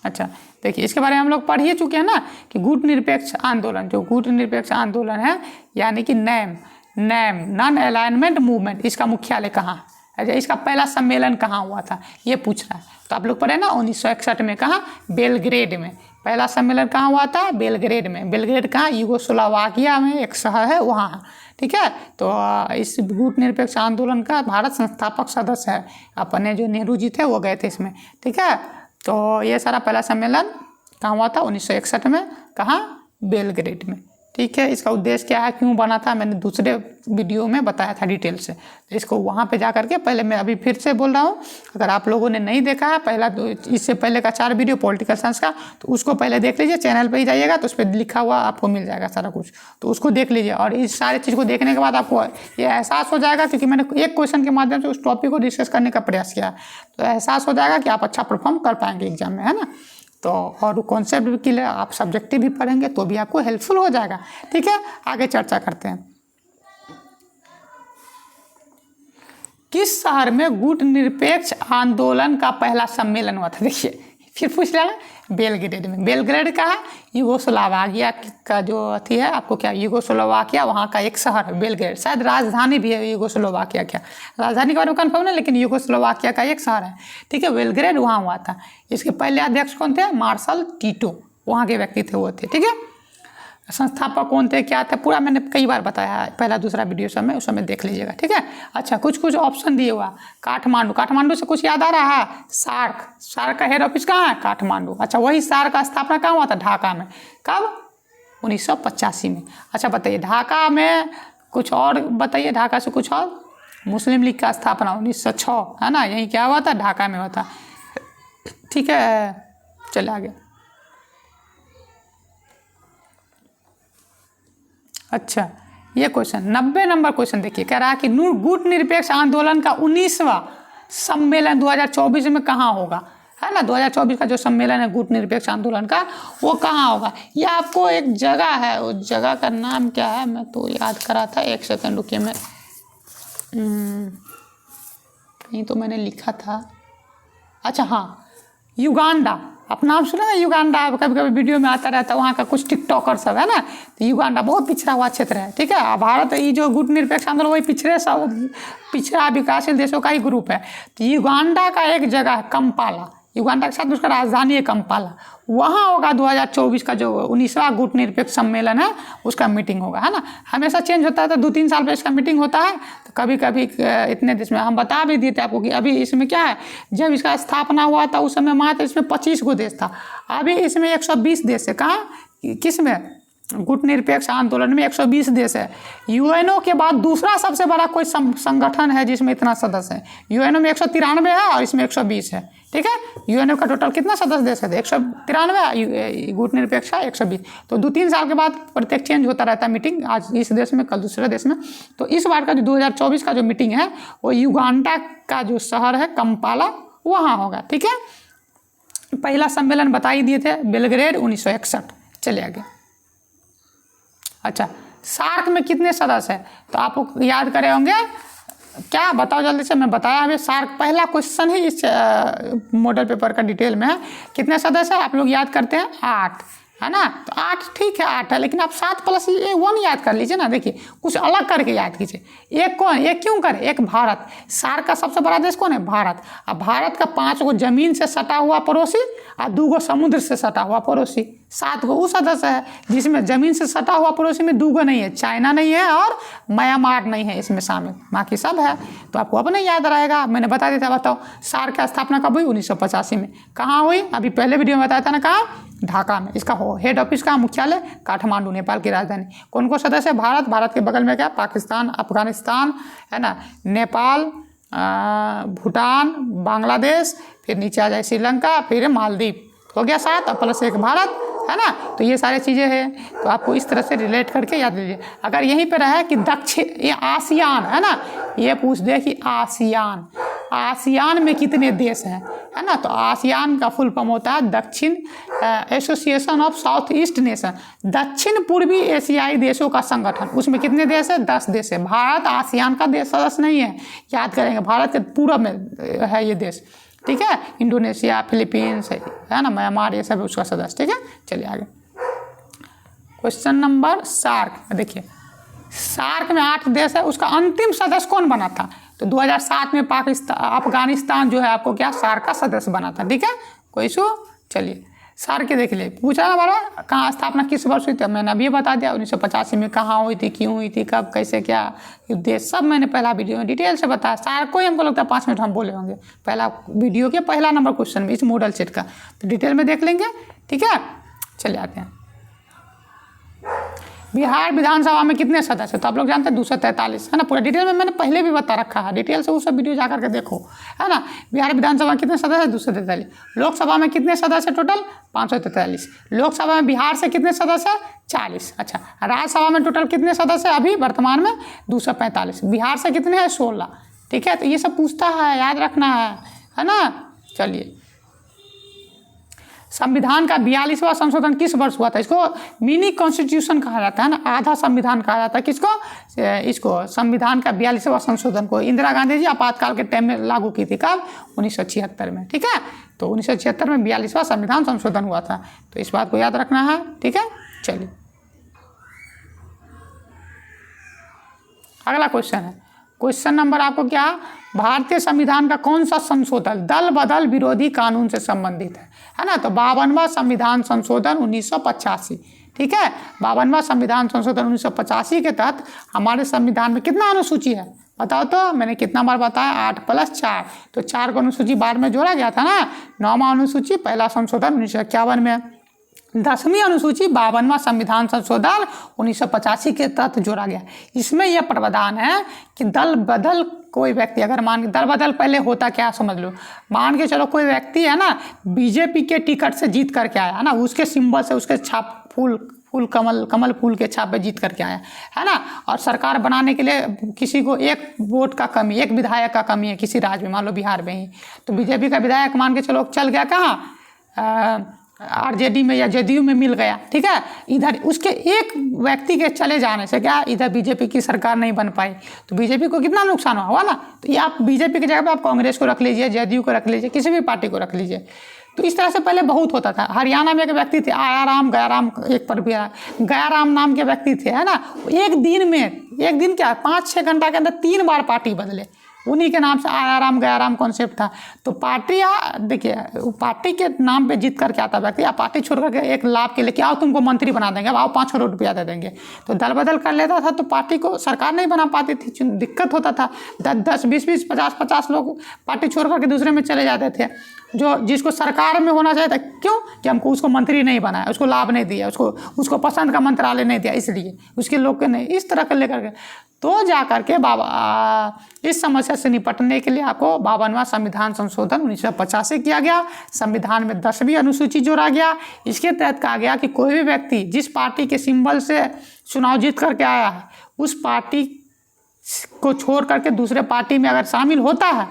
अच्छा, देखिए, इसके बारे में हम लोग पढ़ ही चुके हैं ना कि गुट निरपेक्ष आंदोलन, जो गुट निरपेक्ष आंदोलन है यानी कि नैम नॉन अलाइनमेंट मूवमेंट, इसका मुख्यालय कहाँ है? अच्छा, इसका पहला सम्मेलन कहाँ हुआ था ये पूछ रहा है। तो आप लोग पढ़े ना 1961 में, कहाँ? बेलग्रेड में। पहला सम्मेलन कहाँ हुआ था? बेलग्रेड में। बेलग्रेड कहाँ? यूगोस्लोवाकिया में एक शहर है, वहाँ। ठीक है, तो इस गुट निरपेक्ष आंदोलन का भारत संस्थापक सदस्य है। अपने जो नेहरू जी थे वो गए थे इसमें। ठीक है, तो ये सारा पहला सम्मेलन कहाँ हुआ था? 1961 में। कहाँ? बेलग्रेड में। ठीक है, इसका उद्देश्य क्या है, क्यों बना था, मैंने दूसरे वीडियो में बताया था डिटेल से। तो इसको वहाँ पे जा करके, पहले मैं अभी फिर से बोल रहा हूँ, अगर आप लोगों ने नहीं देखा है पहला, तो इससे पहले का 4 वीडियो पॉलिटिकल साइंस का, तो उसको पहले देख लीजिए। चैनल पे ही जाइएगा तो उस पर लिखा हुआ आपको मिल जाएगा सारा कुछ, तो उसको देख लीजिए। और इस सारी चीज़ को देखने के बाद आपको ये एहसास हो जाएगा, क्योंकि मैंने एक क्वेश्चन के माध्यम से उस टॉपिक को डिस्कस करने का प्रयास किया, तो एहसास हो जाएगा कि आप अच्छा परफॉर्म कर पाएंगे एग्जाम में, है ना। तो और कॉन्सेप्ट के लिए आप सब्जेक्टिव भी पढ़ेंगे तो भी आपको हेल्पफुल हो जाएगा। ठीक है, आगे चर्चा करते हैं। किस शहर में गुट निरपेक्ष आंदोलन का पहला सम्मेलन हुआ था? देखिए, फिर पूछ रहा है, बेलग्रेड में। बेलग्रेड का है यूगोस्लोवाकिया का जो अथी है, आपको क्या, यूगोस्लोवाकिया वहाँ का एक शहर है बेलग्रेड। शायद राजधानी भी है यूगोस्लोवाकिया, क्या राजधानी के बारे में कन्फर्म नहीं, लेकिन यूगोस्लोवाकिया का एक शहर है। ठीक है, बेलग्रेड वहाँ हुआ था। इसके पहले अध्यक्ष कौन थे? मार्शल टीटो, वहाँ के व्यक्ति थे वो थे। ठीक है, संस्थापक कौन थे, क्या थे, पूरा मैंने कई बार बताया है, पहला दूसरा वीडियो सब में, उस समय देख लीजिएगा, ठीक है। अच्छा, कुछ कुछ ऑप्शन दिए हुआ, काठमांडू से कुछ याद आ रहा है, सार्क का हेड ऑफिस कहाँ है, काठमांडू। अच्छा, वही सार्क का स्थापना कहाँ हुआ था, ढाका में, कब, 1985 में। अच्छा बताइए, ढाका में कुछ और बताइए, ढाका से कुछ और, मुस्लिम लीग का स्थापना 1906, है ना, यही क्या हुआ था, ढाका में हुआ था, ठीक है। चले आगे। अच्छा, ये क्वेश्चन 90 नंबर क्वेश्चन देखिए, कह रहा है कि गुट निरपेक्ष आंदोलन का 19वां सम्मेलन 2024 में कहाँ होगा, है ना। 2024 का जो सम्मेलन है गुट निरपेक्ष आंदोलन का, वो कहाँ होगा। ये आपको एक जगह है, उस जगह का नाम क्या है, मैं तो याद करा था, एक सेकंड रुकिए, मैं कहीं तो मैंने लिखा था। अच्छा हाँ, युगांडा, आप नाम सुना ना युगांडा, कभी कभी वीडियो में आता रहता है, वहाँ का कुछ टिकटॉकर सब है ना, तो युगांडा बहुत पिछड़ा हुआ क्षेत्र है, ठीक है। भारत ये जो गुट निरपेक्ष आंदोलन वही पिछड़ा विकासशील देशों का ही ग्रुप है। तो युगांडा का एक जगह है कंपाला, युगांडा के साथ उसका राजधानी है कंपाला, वहाँ होगा 2024 का जो 19वां गुट निरपेक्ष सम्मेलन है, उसका मीटिंग होगा, है ना। हमेशा चेंज होता है, तो 2-3 साल पर इसका मीटिंग होता है, तो कभी कभी इतने देश में, हम बता भी दिए थे आपको कि अभी इसमें क्या है, जब इसका स्थापना हुआ था उस समय मात्र इसमें 25 गो देश था, अभी इसमें 120 देश है। कहाँ, किस में, गुट निरपेक्ष आंदोलन में 120 देश है। यूएनओ के बाद दूसरा सबसे बड़ा कोई संगठन है जिसमें इतना सदस्य है। यूएनओ में 193 है और इसमें 120 है, ठीक है। यूएनओ का टोटल कितना सदस्य देश है, 193, गुट निरपेक्ष है 120। तो 2-3 साल के बाद प्रत्येक चेंज होता रहता है मीटिंग, आज इस देश में कल दूसरे देश में। तो इस बार का जो 2024 का जो मीटिंग है वो युगांडा का जो शहर है कंपाला, वहाँ होगा, ठीक है। पहला सम्मेलन बता ही दिए थे, बेलग्रेड 1961। चले आगे। अच्छा, सार्क में कितने सदस्य हैं, तो आप याद करे होंगे, क्या बताओ जल्दी से, मैं बताया अभी, सार्क पहला क्वेश्चन ही इस मॉडल पेपर का डिटेल में है। कितने सदस्य हैं आप लोग याद करते हैं, 8, है ना। तो 8 ठीक है, 8 है, लेकिन आप 7 + 1 याद कर लीजिए ना। देखिए कुछ अलग करके याद कीजिए। एक कौन, एक क्यों करें, एक भारत, सार्क का सबसे बड़ा देश कौन है, भारत। अब भारत का 5 गो जमीन से सटा हुआ पड़ोसी और 2 गो समुद्र से सटा हुआ पड़ोसी, 7 गो वो सदस्य है, जिसमें जमीन से सटा हुआ पड़ोसी में 2 गो नहीं है, चाइना नहीं है और म्यांमार नहीं है इसमें शामिल, बाकी सब है। तो आपको अपने याद रहेगा, मैंने बता दिया था। बताओ सार्क की स्थापना कब हुई, 1985 में। कहाँ हुई, अभी पहले वीडियो में बताया था ना, कहाँ, ढाका में। इसका हेड ऑफिस कहाँ, मुख्यालय काठमांडू, नेपाल की राजधानी। कौन कौन सदस्य है, भारत के बगल में क्या, पाकिस्तान, अफगानिस्तान, है ना, नेपाल, भूटान, बांग्लादेश, फिर नीचे आ जाए श्रीलंका, फिर मालदीव, हो गया 7 और +1 भारत, है ना। तो ये सारी चीज़ें हैं, तो आपको इस तरह से रिलेट करके याद लीजिए। अगर यहीं पे रहे कि दक्षिण, ये आसियान है ना, ये पूछ दे कि आसियान में कितने देश हैं, है ना। तो आसियान का फुल फॉर्म होता है दक्षिण association of south east nation, दक्षिण पूर्वी एशियाई देशों का संगठन। उसमें कितने देश है, 10 देश है। भारत आसियान का देश सदस्य नहीं है, याद करेंगे, भारत के पूर्व में है ये देश, ठीक है। इंडोनेशिया, फिलीपींस, है ना, म्यांमार, ये सब उसका सदस्य, ठीक है। चलिए आगे। क्वेश्चन नंबर सार्क, देखिए सार्क में 8 देश है, उसका अंतिम सदस्य कौन बना था, तो 2007 में अफगानिस्तान जो है आपको क्या, सार्क का सदस्य बना था, ठीक है। कोई इशू, चलिए सार्क के देख लिए। पूछा ना हमारा कहाँ स्थापना किस वर्ष हुई थी, मैंने अभी बता दिया 1985 में। कहाँ हुई थी, क्यों हुई थी, कब, कैसे, क्या उद्देश्य, सब मैंने पहला वीडियो में डिटेल से बताया। सार्क को ही हमको लगता है 5 मिनट हम बोले होंगे, पहला वीडियो के पहला नंबर क्वेश्चन में इस मॉडल सेट का, तो डिटेल में देख लेंगे, ठीक है। चले आते हैं। बिहार विधानसभा में कितने सदस्य, तो आप लोग जानते हैं 243, है ना। पूरा डिटेल में मैंने पहले भी बता रखा है, डिटेल से वो सब वीडियो जा करके देखो, है ना। बिहार विधानसभा में कितने सदस्य, 243। लोकसभा में कितने सदस्य टोटल, 543। लोकसभा में बिहार से कितने सदस्य, 40। अच्छा, राज्यसभा में टोटल कितने सदस्य अभी वर्तमान में, 245। बिहार से कितने हैं, 16, ठीक है। तो ये सब पूछता है, याद रखना है ना। चलिए, संविधान का 42वां संशोधन किस वर्ष हुआ था, इसको मिनी कॉन्स्टिट्यूशन कहा जाता है ना, आधा संविधान कहा जाता है किसको, इसको संविधान का 42वां संशोधन को इंदिरा गांधी जी आपातकाल के टाइम में लागू की थी, कब, 1976 में, ठीक है। तो 1976 में 42वां संविधान संशोधन हुआ था, तो इस बात को याद रखना है, ठीक है। चलिए अगला क्वेश्चन है, क्वेश्चन नंबर आपको क्या, भारतीय संविधान का कौन सा संशोधन दल बदल विरोधी कानून से संबंधित है ना। तो 52वां संविधान संशोधन 1985, ठीक है। 52वां संविधान संशोधन 1985 के तहत हमारे संविधान में कितना अनुसूची है बताओ तो? मैंने कितना बार बताया? 8+4, तो 4 को अनुसूची बाद में जोड़ा गया था ना। 9वां अनुसूची पहला संशोधन 1951 में, 10वीं अनुसूची 52वां संविधान संशोधन 1985 के तहत जोड़ा गया। इसमें यह प्रावधान है कि दल बदल कोई व्यक्ति, अगर मान के दल बदल पहले होता क्या समझ लो, मान के चलो कोई व्यक्ति है ना बीजेपी के टिकट से जीत करके आया है ना, उसके सिंबल से उसके छाप फूल कमल फूल के छाप पे जीत करके आया है ना, और सरकार बनाने के लिए किसी को एक वोट का कमी, एक विधायक का कमी है किसी राज्य में, मान लो बिहार में ही, तो बीजेपी का विधायक मान के चलो चल गया कहाँ, आरजेडी में या जेडीयू में मिल गया, ठीक है। इधर उसके एक व्यक्ति के चले जाने से क्या इधर बीजेपी की सरकार नहीं बन पाई, तो बीजेपी को कितना नुकसान हुआ ना। तो ये आप बीजेपी की जगह पे आप कांग्रेस को रख लीजिए, जेडीयू को रख लीजिए, किसी भी पार्टी को रख लीजिए। तो इस तरह से पहले बहुत होता था। हरियाणा में एक व्यक्ति थे आयाराम गयाराम, एक पर भी गयाराम नाम के व्यक्ति थे, है ना, एक दिन क्या 5-6 घंटा के अंदर 3 बार पार्टी बदले, उन्हीं के नाम से आयाराम गयाराम कॉन्सेप्ट था। तो पार्टी देखिए पार्टी के नाम पे जीत करके आता व्यक्ति या पार्टी छोड़ करके एक लाभ के लिए क्या तुमको मंत्री बना देंगे, आओ 5 करोड़ रुपया दे देंगे, तो दल बदल कर लेता था तो पार्टी को सरकार नहीं बना पाती थी, दिक्कत होता था। 10, 20, 50 लोग पार्टी छोड़ करके दूसरे में चले जाते थे, जो जिसको सरकार में होना चाहिए था। क्यों? कि हमको उसको मंत्री नहीं बनाया, उसको लाभ नहीं दिया, उसको पसंद का मंत्रालय नहीं दिया, इसलिए उसके लोग के नहीं, इस तरह कर लेकर के तो जा करके इस समस्या से निपटने के लिए आपको 52वां संविधान संशोधन 1985 किया गया। संविधान में 10वीं अनुसूची जोड़ा गया। इसके तहत कहा गया कि कोई भी व्यक्ति जिस पार्टी के सिंबल से चुनाव जीत करके आया है उस पार्टी को छोड़ करके दूसरे पार्टी में अगर शामिल होता है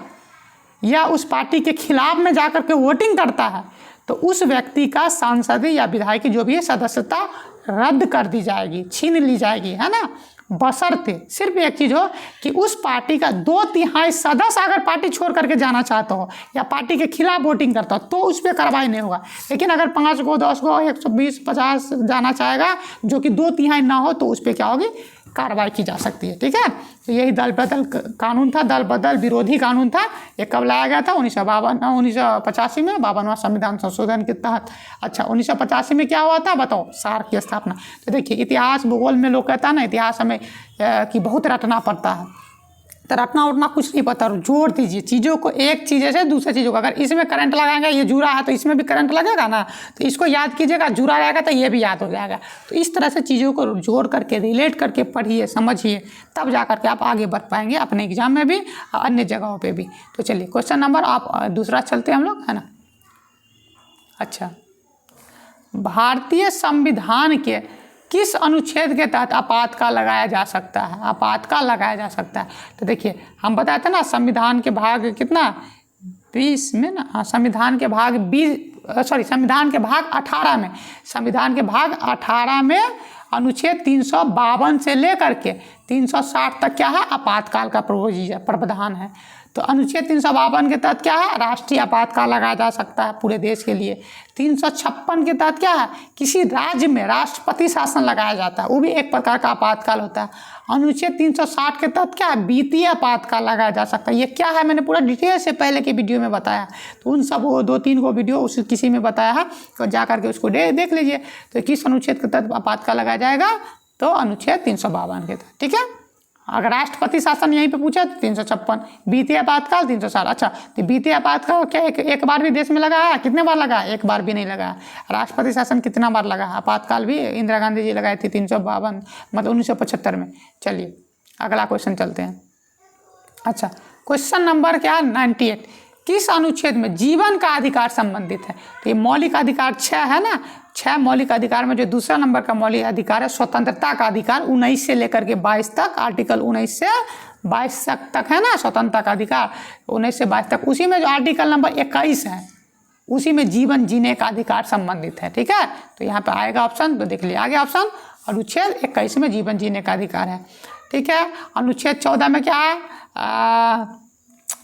या उस पार्टी के खिलाफ में जाकर के वोटिंग करता है तो उस व्यक्ति का सांसदीय या विधायकी जो भी है सदस्यता रद्द कर दी जाएगी, छीन ली जाएगी, है ना। बशर्ते सिर्फ एक चीज़ हो कि उस पार्टी का 2/3 सदस्य अगर पार्टी छोड़ करके जाना चाहता हो या पार्टी के खिलाफ वोटिंग करता हो तो उस पर कार्रवाई नहीं होगा। लेकिन अगर 5 को 10 को 120 50 जाना चाहेगा जो कि 2/3 ना हो तो उस पर क्या होगी, कार्रवाई की जा सकती है, ठीक है। तो यही दल बदल कानून था, दल बदल विरोधी कानून था। ये कब लाया गया था? 1985 में 52वां संविधान संशोधन के तहत। अच्छा 1985 में क्या हुआ था बताओ? सार्क की स्थापना। तो देखिए इतिहास भूगोल में लोग कहता है ना इतिहास हमें कि बहुत रटना पड़ता है, तो रटना उठना कुछ नहीं पता, जोड़ दीजिए चीज़ों को, एक चीज़ से दूसरे चीज़ों को। अगर इसमें करंट लगाएंगे, ये जुड़ा है तो इसमें भी करंट लगेगा ना, तो इसको याद कीजिएगा, जुड़ा रहेगा तो ये भी याद हो जाएगा। तो इस तरह से चीज़ों को जोड़ करके रिलेट करके पढ़िए, समझिए, तब जा करके आप आगे बढ़ पाएंगे अपने एग्जाम में भी और अन्य जगहों पर भी। तो चलिए क्वेश्चन नंबर आप दूसरा चलते हैं हम लोग, है ना। अच्छा, भारतीय संविधान के किस अनुच्छेद के तहत आपातकाल लगाया जा सकता है? आपातकाल लगाया जा सकता है तो देखिए हम बताए थे ना संविधान के भाग कितना 20 में ना, हाँ संविधान के भाग 18 में अनुच्छेद 352 से लेकर के 360 तक क्या है, आपातकाल का प्रावधान है। तो अनुच्छेद 352 के तहत क्या है, राष्ट्रीय आपातकाल लगाया जा सकता है पूरे देश के लिए। 356 के तहत क्या है, किसी राज्य में राष्ट्रपति शासन लगाया जाता है, वो भी एक प्रकार का आपातकाल होता है। अनुच्छेद 360 के तहत क्या है, वित्तीय आपातकाल लगाया जा सकता है। ये क्या है मैंने पूरा डिटेल से पहले के वीडियो में बताया, तो उन सब 2-3 को वीडियो उस किसी में बताया है, तो जा करके उसको देख लीजिए। तो किस अनुच्छेद के तहत आपातकाल लगाया जाएगा, तो अनुच्छेद 352 के तहत, ठीक है। अगर राष्ट्रपति शासन यहीं पे पूछा तो 356, वित्तीय आपातकाल 360। अच्छा तो वित्तीय आपातकाल क्या एक बार भी देश में लगा है? कितने बार लगा? एक बार भी नहीं लगा। राष्ट्रपति शासन कितना बार लगा? आपातकाल भी इंदिरा गांधी जी लगाई थी 352 मतलब 1975 में। चलिए अगला क्वेश्चन चलते हैं। अच्छा क्वेश्चन नंबर क्या है 98, किस अनुच्छेद में जीवन का अधिकार संबंधित है? तो ये मौलिक अधिकार 6 है ना, 6 मौलिक अधिकार में जो दूसरा नंबर का मौलिक अधिकार है स्वतंत्रता का अधिकार, 19 से लेकर के 22 तक, आर्टिकल 19 से 22 तक है ना स्वतंत्रता का अधिकार, 19 से 22 तक। उसी में जो आर्टिकल नंबर 21 है उसी में जीवन जीने का अधिकार संबंधित है, ठीक है। तो यहाँ पे आएगा ऑप्शन, तो देख लिया आगे ऑप्शन, अनुच्छेद 21 में जीवन जीने का अधिकार है, ठीक है। अनुच्छेद 14 में क्या है,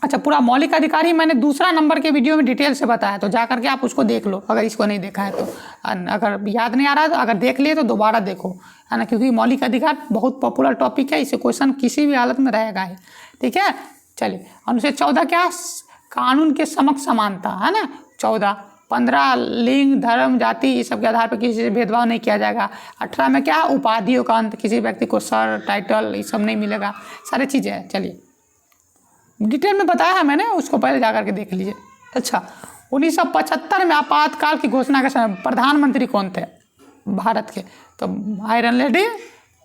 अच्छा पूरा मौलिक अधिकार ही मैंने दूसरा नंबर के वीडियो में डिटेल से बताया, तो जा करके आप उसको देख लो अगर इसको नहीं देखा है तो। अगर याद नहीं आ रहा है तो अगर देख लिए तो दोबारा देखो, है ना, क्योंकि मौलिक अधिकार बहुत पॉपुलर टॉपिक है, इसे क्वेश्चन किसी भी हालत में रहेगा ही, ठीक है। चलिए अनुच्छेद 14 क्या, कानून के समक्ष समानता, है ना। 14 15 लिंग, धर्म, जाति इस सब के आधार पर किसी से भेदभाव नहीं किया जाएगा। 18 में क्या है, उपाधियों का अंत, किसी व्यक्ति को सर, टाइटल ये सब नहीं मिलेगा, सारी चीज़ें हैं। चलिए डिटेल में बताया है मैंने, उसको पहले जा करके देख लीजिए। अच्छा, 1975 में आपातकाल की घोषणा के समय प्रधानमंत्री कौन थे भारत के? तो आयरन लेडी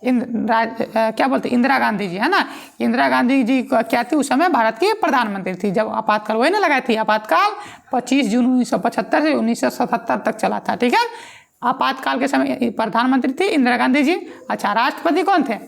क्या बोलते इंदिरा गांधी जी, है ना। इंदिरा गांधी जी क्या थी उस समय, भारत की प्रधानमंत्री थी जब आपातकाल वही ना लगाई थी। आपातकाल 25 जून 1975 से 1977 तक चला था, ठीक है। आपातकाल के समय प्रधानमंत्री थी इंदिरा गांधी जी। अच्छा, राष्ट्रपति कौन थे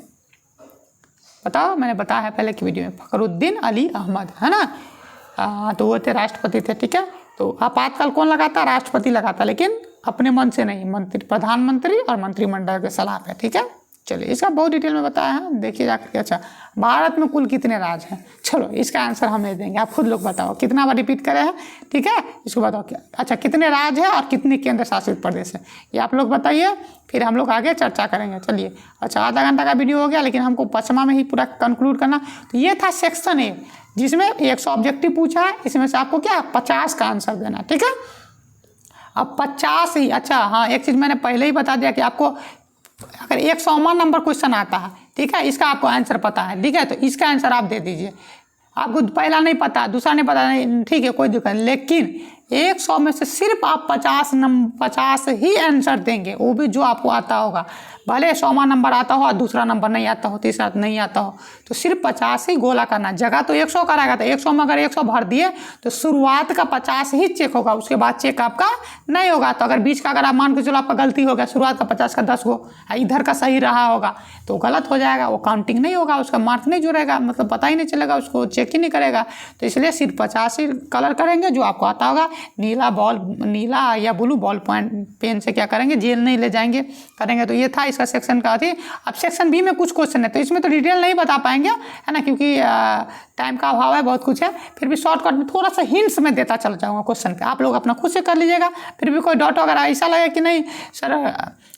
बताओ? मैंने बताया है पहले की वीडियो में, फखरुद्दीन अली अहमद, है ना। तो वो थे राष्ट्रपति थे, ठीक है। तो आपातकाल कौन लगाता? राष्ट्रपति लगाता, लेकिन अपने मन से नहीं, मंत्री, प्रधानमंत्री और मंत्रिमंडल के सलाह पे, ठीक है। चलिए इसका बहुत डिटेल में बताया है, देखिए जाकर के। अच्छा, भारत में कुल कितने राज्य हैं? चलो इसका आंसर हम नहीं देंगे, आप खुद लोग बताओ कितना बार रिपीट करे हैं, ठीक है। इसको बताओ क्या। अच्छा, कितने राज्य हैं और कितने केंद्र शासित प्रदेश है, ये आप लोग बताइए, फिर हम लोग आगे चर्चा करेंगे। चलिए, अच्छा आधा घंटा का वीडियो हो गया, लेकिन हमको 5वां में ही पूरा कंक्लूड करना। तो ये था सेक्शन ए, जिसमें 100 ऑब्जेक्टिव पूछा है, इसमें से आपको क्या 50 का आंसर देना, ठीक है। अब 50 ही। अच्छा हाँ, एक चीज़ मैंने पहले ही बता दिया कि आपको अगर 100वां नंबर क्वेश्चन आता है, ठीक है, इसका आपको आंसर पता है, ठीक है, तो इसका आंसर आप दे दीजिए। आपको पहला नहीं पता, दूसरा नहीं पता, नहीं ठीक है, कोई दिक्कत नहीं, लेकिन 100 में से सिर्फ आप 50 ही आंसर देंगे, वो भी जो आपको आता होगा। भले 100वां नंबर आता हो और दूसरा नंबर नहीं आता हो, तीसरा नहीं आता हो, तो सिर्फ 50 ही गोला करना। जगह तो 100 का रहेगा, तो 100 में अगर 100 भर दिए तो शुरुआत का 50 ही चेक होगा, उसके बाद चेक आपका नहीं होगा। तो अगर बीच का अगर आप मान के चलो आपका गलती हो गया, शुरुआत का 50 का 10 गो इधर का सही रहा होगा, तो गलत हो जाएगा, वो काउंटिंग नहीं होगा, उसका मार्क नहीं जुड़ेगा, मतलब पता ही नहीं चलेगा, उसको चेक ही नहीं करेगा। तो इसलिए सिर्फ 50 ही कलर करेंगे जो आपको आता होगा। नीला या ब्लू बॉल पॉइंट पेन से क्या करेंगे, जेल नहीं ले जाएंगे, करेंगे। तो ये था इसका सेक्शन का थी। अब सेक्शन बी में कुछ क्वेश्चन है, तो इसमें तो डिटेल नहीं बता पाएंगे, है ना, क्योंकि टाइम का अभाव है, बहुत कुछ है। फिर भी शॉर्टकट में थोड़ा सा हिंट्स में देता चल जाऊँगा क्वेश्चन पे, आप लोग अपना खुद से कर लीजिएगा। फिर भी कोई डाउट अगर ऐसा लगे कि नहीं सर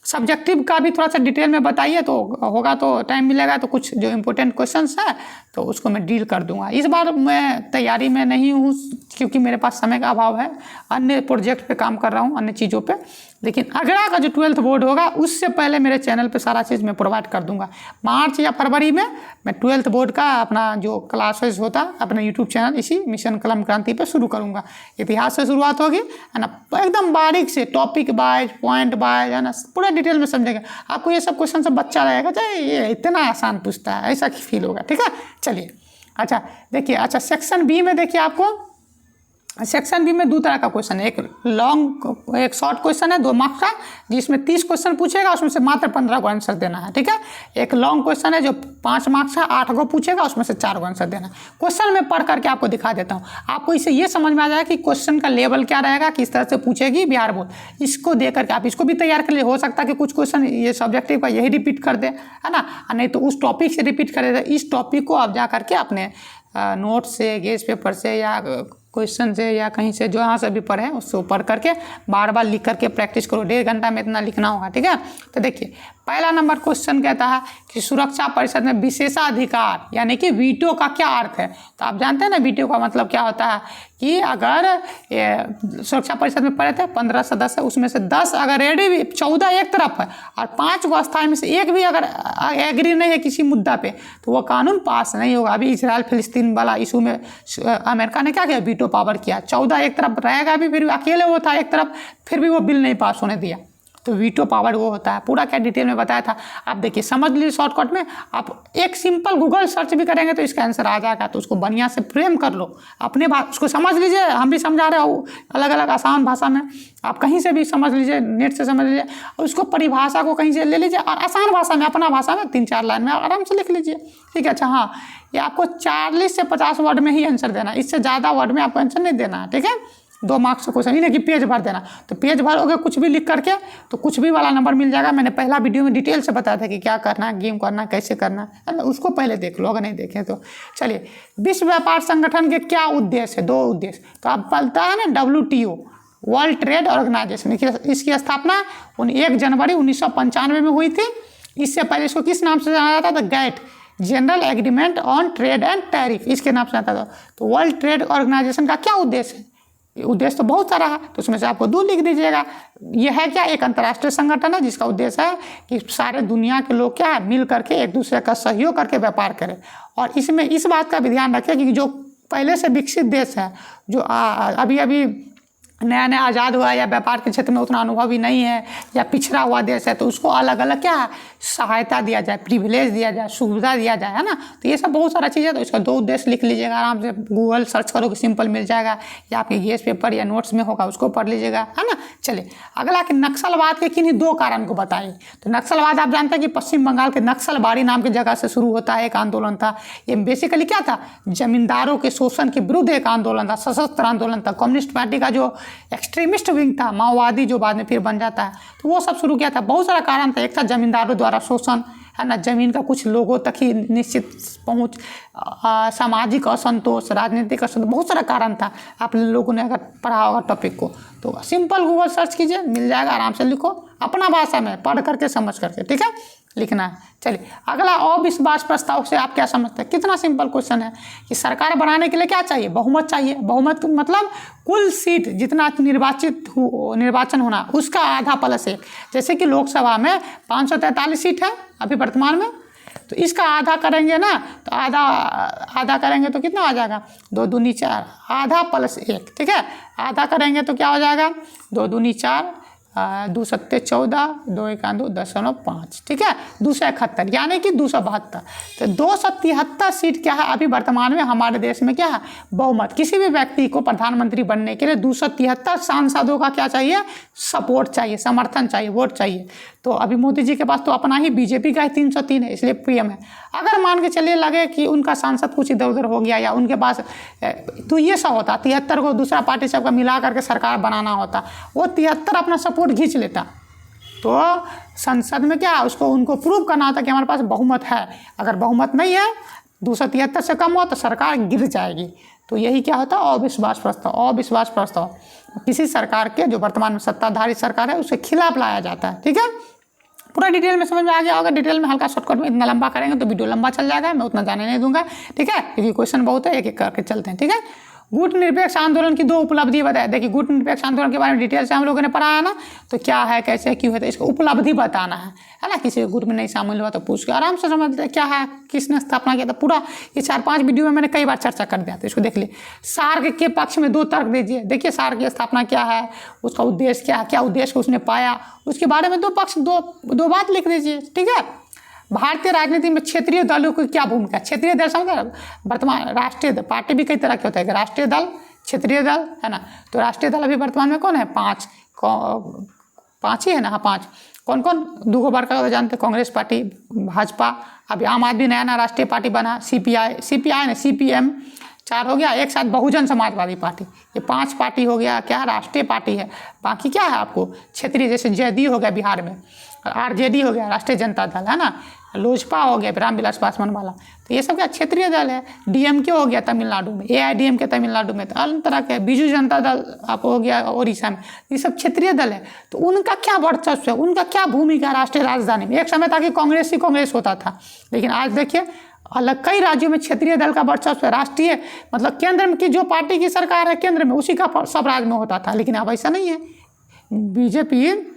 सब्जेक्टिव का भी थोड़ा सा डिटेल में बताइए, तो होगा, तो टाइम मिलेगा तो कुछ जो इम्पोर्टेंट क्वेश्चंस है तो उसको मैं डील कर दूंगा। इस बार मैं तैयारी में नहीं हूँ, क्योंकि मेरे पास समय का अभाव है, अन्य प्रोजेक्ट पे काम कर रहा हूँ, अन्य चीज़ों पे। लेकिन अगला का जो 12th बोर्ड होगा उससे पहले मेरे चैनल पे सारा चीज़ मैं प्रोवाइड कर दूंगा। मार्च या फरवरी में मैं 12th बोर्ड का अपना जो क्लासेस होता है अपने यूट्यूब चैनल इसी मिशन कलम क्रांति पे शुरू करूँगा। इतिहास से शुरुआत होगी, है ना, एकदम बारीक से टॉपिक वाइज, पॉइंट वाइज, है ना, पूरा डिटेल में समझेंगे। आपको ये सब क्वेश्चन सब बच्चा रहेगा, चाहे ये इतना आसान पूछता है, ऐसा फील होगा, ठीक है। चलिए अच्छा देखिए, अच्छा सेक्शन बी में देखिए, आपको सेक्शन बी में दो तरह का क्वेश्चन है, एक शॉर्ट क्वेश्चन है 2 मार्क्स का, जिसमें 30 क्वेश्चन पूछेगा, उसमें से मात्र 15 को आंसर देना है, ठीक है। एक लॉन्ग क्वेश्चन है जो 5 मार्क्स का 8 को पूछेगा, उसमें से 4 को आंसर देना है। क्वेश्चन में पढ़ करके आपको दिखा देता हूँ, आपको इससे ये समझ में आ जाएगा कि क्वेश्चन का लेवल क्या रहेगा, किस तरह से पूछेगी बिहार बोर्ड। इसको देख करके आप इसको भी तैयार कर लिए। हो सकता है कि कुछ क्वेश्चन ये सब्जेक्टिव का यही रिपीट कर दे, है ना, नहीं तो उस टॉपिक से रिपीट कर दे। इस टॉपिक को आप जा करके अपने नोट से, गेज पेपर से या क्वेश्चन से या कहीं से जो यहाँ से भी पढ़े उससे पढ़ करके बार बार लिख करके प्रैक्टिस करो। 1.5 घंटा में इतना लिखना होगा, ठीक है। तो देखिए पहला नंबर क्वेश्चन कहता है कि सुरक्षा परिषद में विशेषाधिकार यानी कि वीटो का क्या अर्थ है। तो आप जानते हैं ना वीटो का मतलब क्या होता है, कि अगर सुरक्षा परिषद में पढ़े थे 15 सदस्य, उसमें से 10 अगर रेडी भी, 14 एक तरफ है और 5 को अस्थायी में से एक भी अगर एग्री नहीं है किसी मुद्दा पे, तो वो कानून पास नहीं होगा। अभी इजराइल फिलिस्तीन वाला इशू में अमेरिका ने क्या किया, वीटो पावर किया। 14 एक तरफ रहेगा भी, फिर अकेले वो था एक तरफ, फिर भी वो बिल नहीं पास होने दिया। तो वीटो पावर वो होता है। पूरा क्या डिटेल में बताया था, आप देखिए समझ लीजिए शॉर्टकट में। आप एक सिंपल गूगल सर्च भी करेंगे तो इसका आंसर आ जाएगा। तो उसको बढ़िया से फ्रेम कर लो, अपने बात उसको समझ लीजिए। हम भी समझा रहे हो अलग अलग आसान भाषा में, आप कहीं से भी समझ लीजिए, नेट से समझ लीजिए, और उसको परिभाषा को कहीं से ले लीजिए और आसान भाषा में, अपना भाषा में 3-4 लाइन में आराम से लिख लीजिए, ठीक है। अच्छा हाँ, ये आपको 40 से 50 वर्ड में ही आंसर देना है, इससे ज़्यादा वर्ड में आपको आंसर नहीं देना है, ठीक है। 2 मार्क्स का क्वेश्चन, नहीं कि पेज भर देना। तो पेज भरोगे कुछ भी लिख करके तो कुछ भी वाला नंबर मिल जाएगा। मैंने पहला वीडियो में डिटेल से बताया था कि क्या करना है, गेम करना कैसे करना है ना, उसको पहले देख लो अगर नहीं देखें तो। चलिए, विश्व व्यापार संगठन के क्या उद्देश्य है, 2 उद्देश्य। तो आप पता है ना WTO, वर्ल्ड ट्रेड ऑर्गेनाइजेशन, इसकी स्थापना 1 जनवरी 1995 में हुई थी। इससे पहले इसको किस नाम से जाना जाता था, GATT, general agreement on trade and tariff, इसके नाम से आता था। तो वर्ल्ड ट्रेड ऑर्गेनाइजेशन का क्या उद्देश्य है, उद्देश्य तो बहुत सारा है, तो उसमें से आपको 2 लिख दीजिएगा। ये है क्या, एक अंतर्राष्ट्रीय संगठन है जिसका उद्देश्य है कि सारे दुनिया के लोग क्या है मिल करके एक दूसरे का सहयोग करके व्यापार करें। और इसमें इस बात का भी ध्यान रखें कि जो पहले से विकसित देश है, जो अभी अभी नया नया आज़ाद हुआ या व्यापार के क्षेत्र में उतना अनुभव ही नहीं है या पिछड़ा हुआ देश है, तो उसको अलग अलग क्या है सहायता दिया जाए, प्रिविलेज दिया जाए, सुविधा दिया जाए, है ना। तो ये सब बहुत सारा चीज़ है। तो इसका 2 उद्देश्य लिख लीजिएगा, आराम से गूगल सर्च करोगे सिंपल मिल जाएगा, या आपके गेस पेपर या नोट्स में होगा उसको पढ़ लीजिएगा, है ना। चलिए अगला कि नक्सलवाद के किन्हीं 2 कारण को बताइए। तो नक्सलवाद आप जानते हैं कि पश्चिम बंगाल के नक्सलबाड़ी नाम की जगह से शुरू होता है, एक आंदोलन था। ये बेसिकली क्या था, जमींदारों के शोषण के विरुद्ध एक आंदोलन था, सशस्त्र आंदोलन था। कम्युनिस्ट पार्टी का जो एक्सट्रीमिस्ट विंग था, माओवादी जो बाद में फिर बन जाता है, तो वो सब शुरू किया था। बहुत सारा कारण था, एक था जमींदारों द्वारा शोषण, है ना, जमीन का कुछ लोगों तक ही निश्चित पहुंच, सामाजिक असंतोष, राजनीतिक असंतोष, बहुत सारा कारण था। आप लोगों ने अगर पढ़ा होगा टॉपिक को तो सिंपल गूगल सर्च कीजिए, मिल जाएगा, आराम से लिखो अपना भाषा में पढ़ करके समझ करके, ठीक है, लिखना है। चलिए अगला, अविश्वास प्रस्ताव से आप क्या समझते हैं। कितना सिंपल क्वेश्चन है कि सरकार बनाने के लिए क्या चाहिए, बहुमत चाहिए। बहुमत मतलब कुल सीट जितना निर्वाचन होना उसका आधा + 1। जैसे कि लोकसभा में 543 सीट है अभी वर्तमान में, तो इसका आधा करेंगे ना, तो आधा करेंगे तो कितना आ जाएगा, 2 दूनी 4, आधा + 1, ठीक है। आधा करेंगे तो क्या हो जाएगा, 2 दूनी 4, 2 सत्ते 14, 2 एका 2, 10.5, ठीक है, 271 यानी कि 272। तो 273 सीट क्या है अभी वर्तमान में हमारे देश में क्या है, बहुमत। किसी भी व्यक्ति को प्रधानमंत्री बनने के लिए 273 सांसदों का क्या चाहिए, सपोर्ट चाहिए, समर्थन चाहिए, वोट चाहिए। तो अभी मोदी जी के पास तो अपना ही बीजेपी का ही 303 है, इसलिए पीएम है। अगर मान के चलिए लगे कि उनका सांसद कुछ इधर उधर हो गया या उनके पास, तो ये सब होता 73 को दूसरा पार्टी सबका मिला करके सरकार बनाना होता, वो 73 अपना सपोर्ट खींच लेता। तो संसद में क्या उसको उनको प्रूव करना होता कि हमारे पास बहुमत है। अगर बहुमत नहीं है, 273 से कम हो तो सरकार गिर जाएगी। तो यही क्या होता है, अविश्वास प्रस्ताव। अविश्वास प्रस्ताव किसी सरकार के जो वर्तमान में सत्ताधारी सरकार है उसके खिलाफ लाया जाता है, ठीक है। पूरा डिटेल में समझ में आ गया होगा। डिटेल में हल्का शॉर्टकट में, इतना लंबा करेंगे तो वीडियो लंबा चल जाएगा, मैं उतना जाने नहीं दूंगा, ठीक है, क्योंकि क्वेश्चन बहुत है, एक एक करके चलते हैं, ठीक है। गुट निरपेक्ष आंदोलन की 2 उपलब्धि बताया। देखिए गुट निरपेक्ष आंदोलन के बारे में डिटेल से हम लोगों ने पढ़ा है ना, तो क्या है, कैसे, क्यों है, तो इसको उपलब्धि बताना है ना। किसी गुट में नहीं शामिल हुआ तो पूछ के आराम से समझ लेते क्या है, किसने स्थापना किया था। पूरा ये 4-5 वीडियो में मैंने कई बार चर्चा कर दिया, तो इसको देख लीजिए। सार्क के पक्ष में 2 तर्क दीजिए। देखिए सार्क की स्थापना क्या है, उसका उद्देश्य क्या है, क्या उद्देश्य उसने पाया, उसके बारे में 2 पक्ष, 2 बात लिख दीजिए, ठीक है। भारतीय राजनीति में क्षेत्रीय दलों की क्या भूमिका। क्षेत्रीय दल समझ, वर्तमान राष्ट्रीय दल, पार्टी भी कई तरह के होता है, राष्ट्रीय दल, क्षेत्रीय दल, है ना। तो राष्ट्रीय दल अभी वर्तमान में कौन है, 5 ही है ना, हाँ 5। कौन कौन, 2 बार का जानते, कांग्रेस पार्टी, भाजपा, अभी आम आदमी नया राष्ट्रीय पार्टी बना, सीपीआई ने, सीपीएम 4 हो गया, एक साथ बहुजन समाजवादी पार्टी। ये 5 पार्टी हो गया, क्या राष्ट्रीय पार्टी है। बाकी क्या है आपको क्षेत्रीय, जैसे जेडीयू हो गया बिहार में, आरजेडी हो गया राष्ट्रीय जनता दल, है ना, लोजपा हो गया रामविलास पासवान वाला, तो ये सब क्या क्षेत्रीय दल है। डीएमके हो गया तमिलनाडु में, एआईडीएमके तमिलनाडु में, तो अलग तरह के, बीजू जनता दल आप हो गया उड़ीसा में, ये सब क्षेत्रीय दल है। तो उनका क्या वर्चस्व है, उनका क्या भूमिका राष्ट्रीय राजधानी में। एक समय था कि कांग्रेस ही कांग्रेस होता था, लेकिन आज देखिए अलग कई राज्यों में क्षेत्रीय दल का वर्चस्व है। राष्ट्रीय मतलब केंद्र में की जो पार्टी की सरकार है केंद्र में, उसी का सब राज्य में होता था, लेकिन अब ऐसा नहीं है। बीजेपी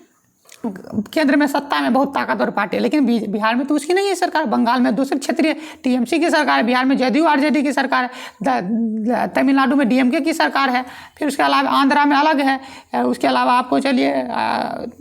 केंद्र में सत्ता में बहुत ताकतवर पार्टी है, लेकिन बिहार में तो उसकी नहीं है सरकार। बंगाल में दूसरे क्षेत्रीय टीएमसी की सरकार है, बिहार में जेडीयू आरजेडी की सरकार है, तमिलनाडु में डीएमके की सरकार है, फिर उसके अलावा आंध्रा में अलग है, उसके अलावा आपको चलिए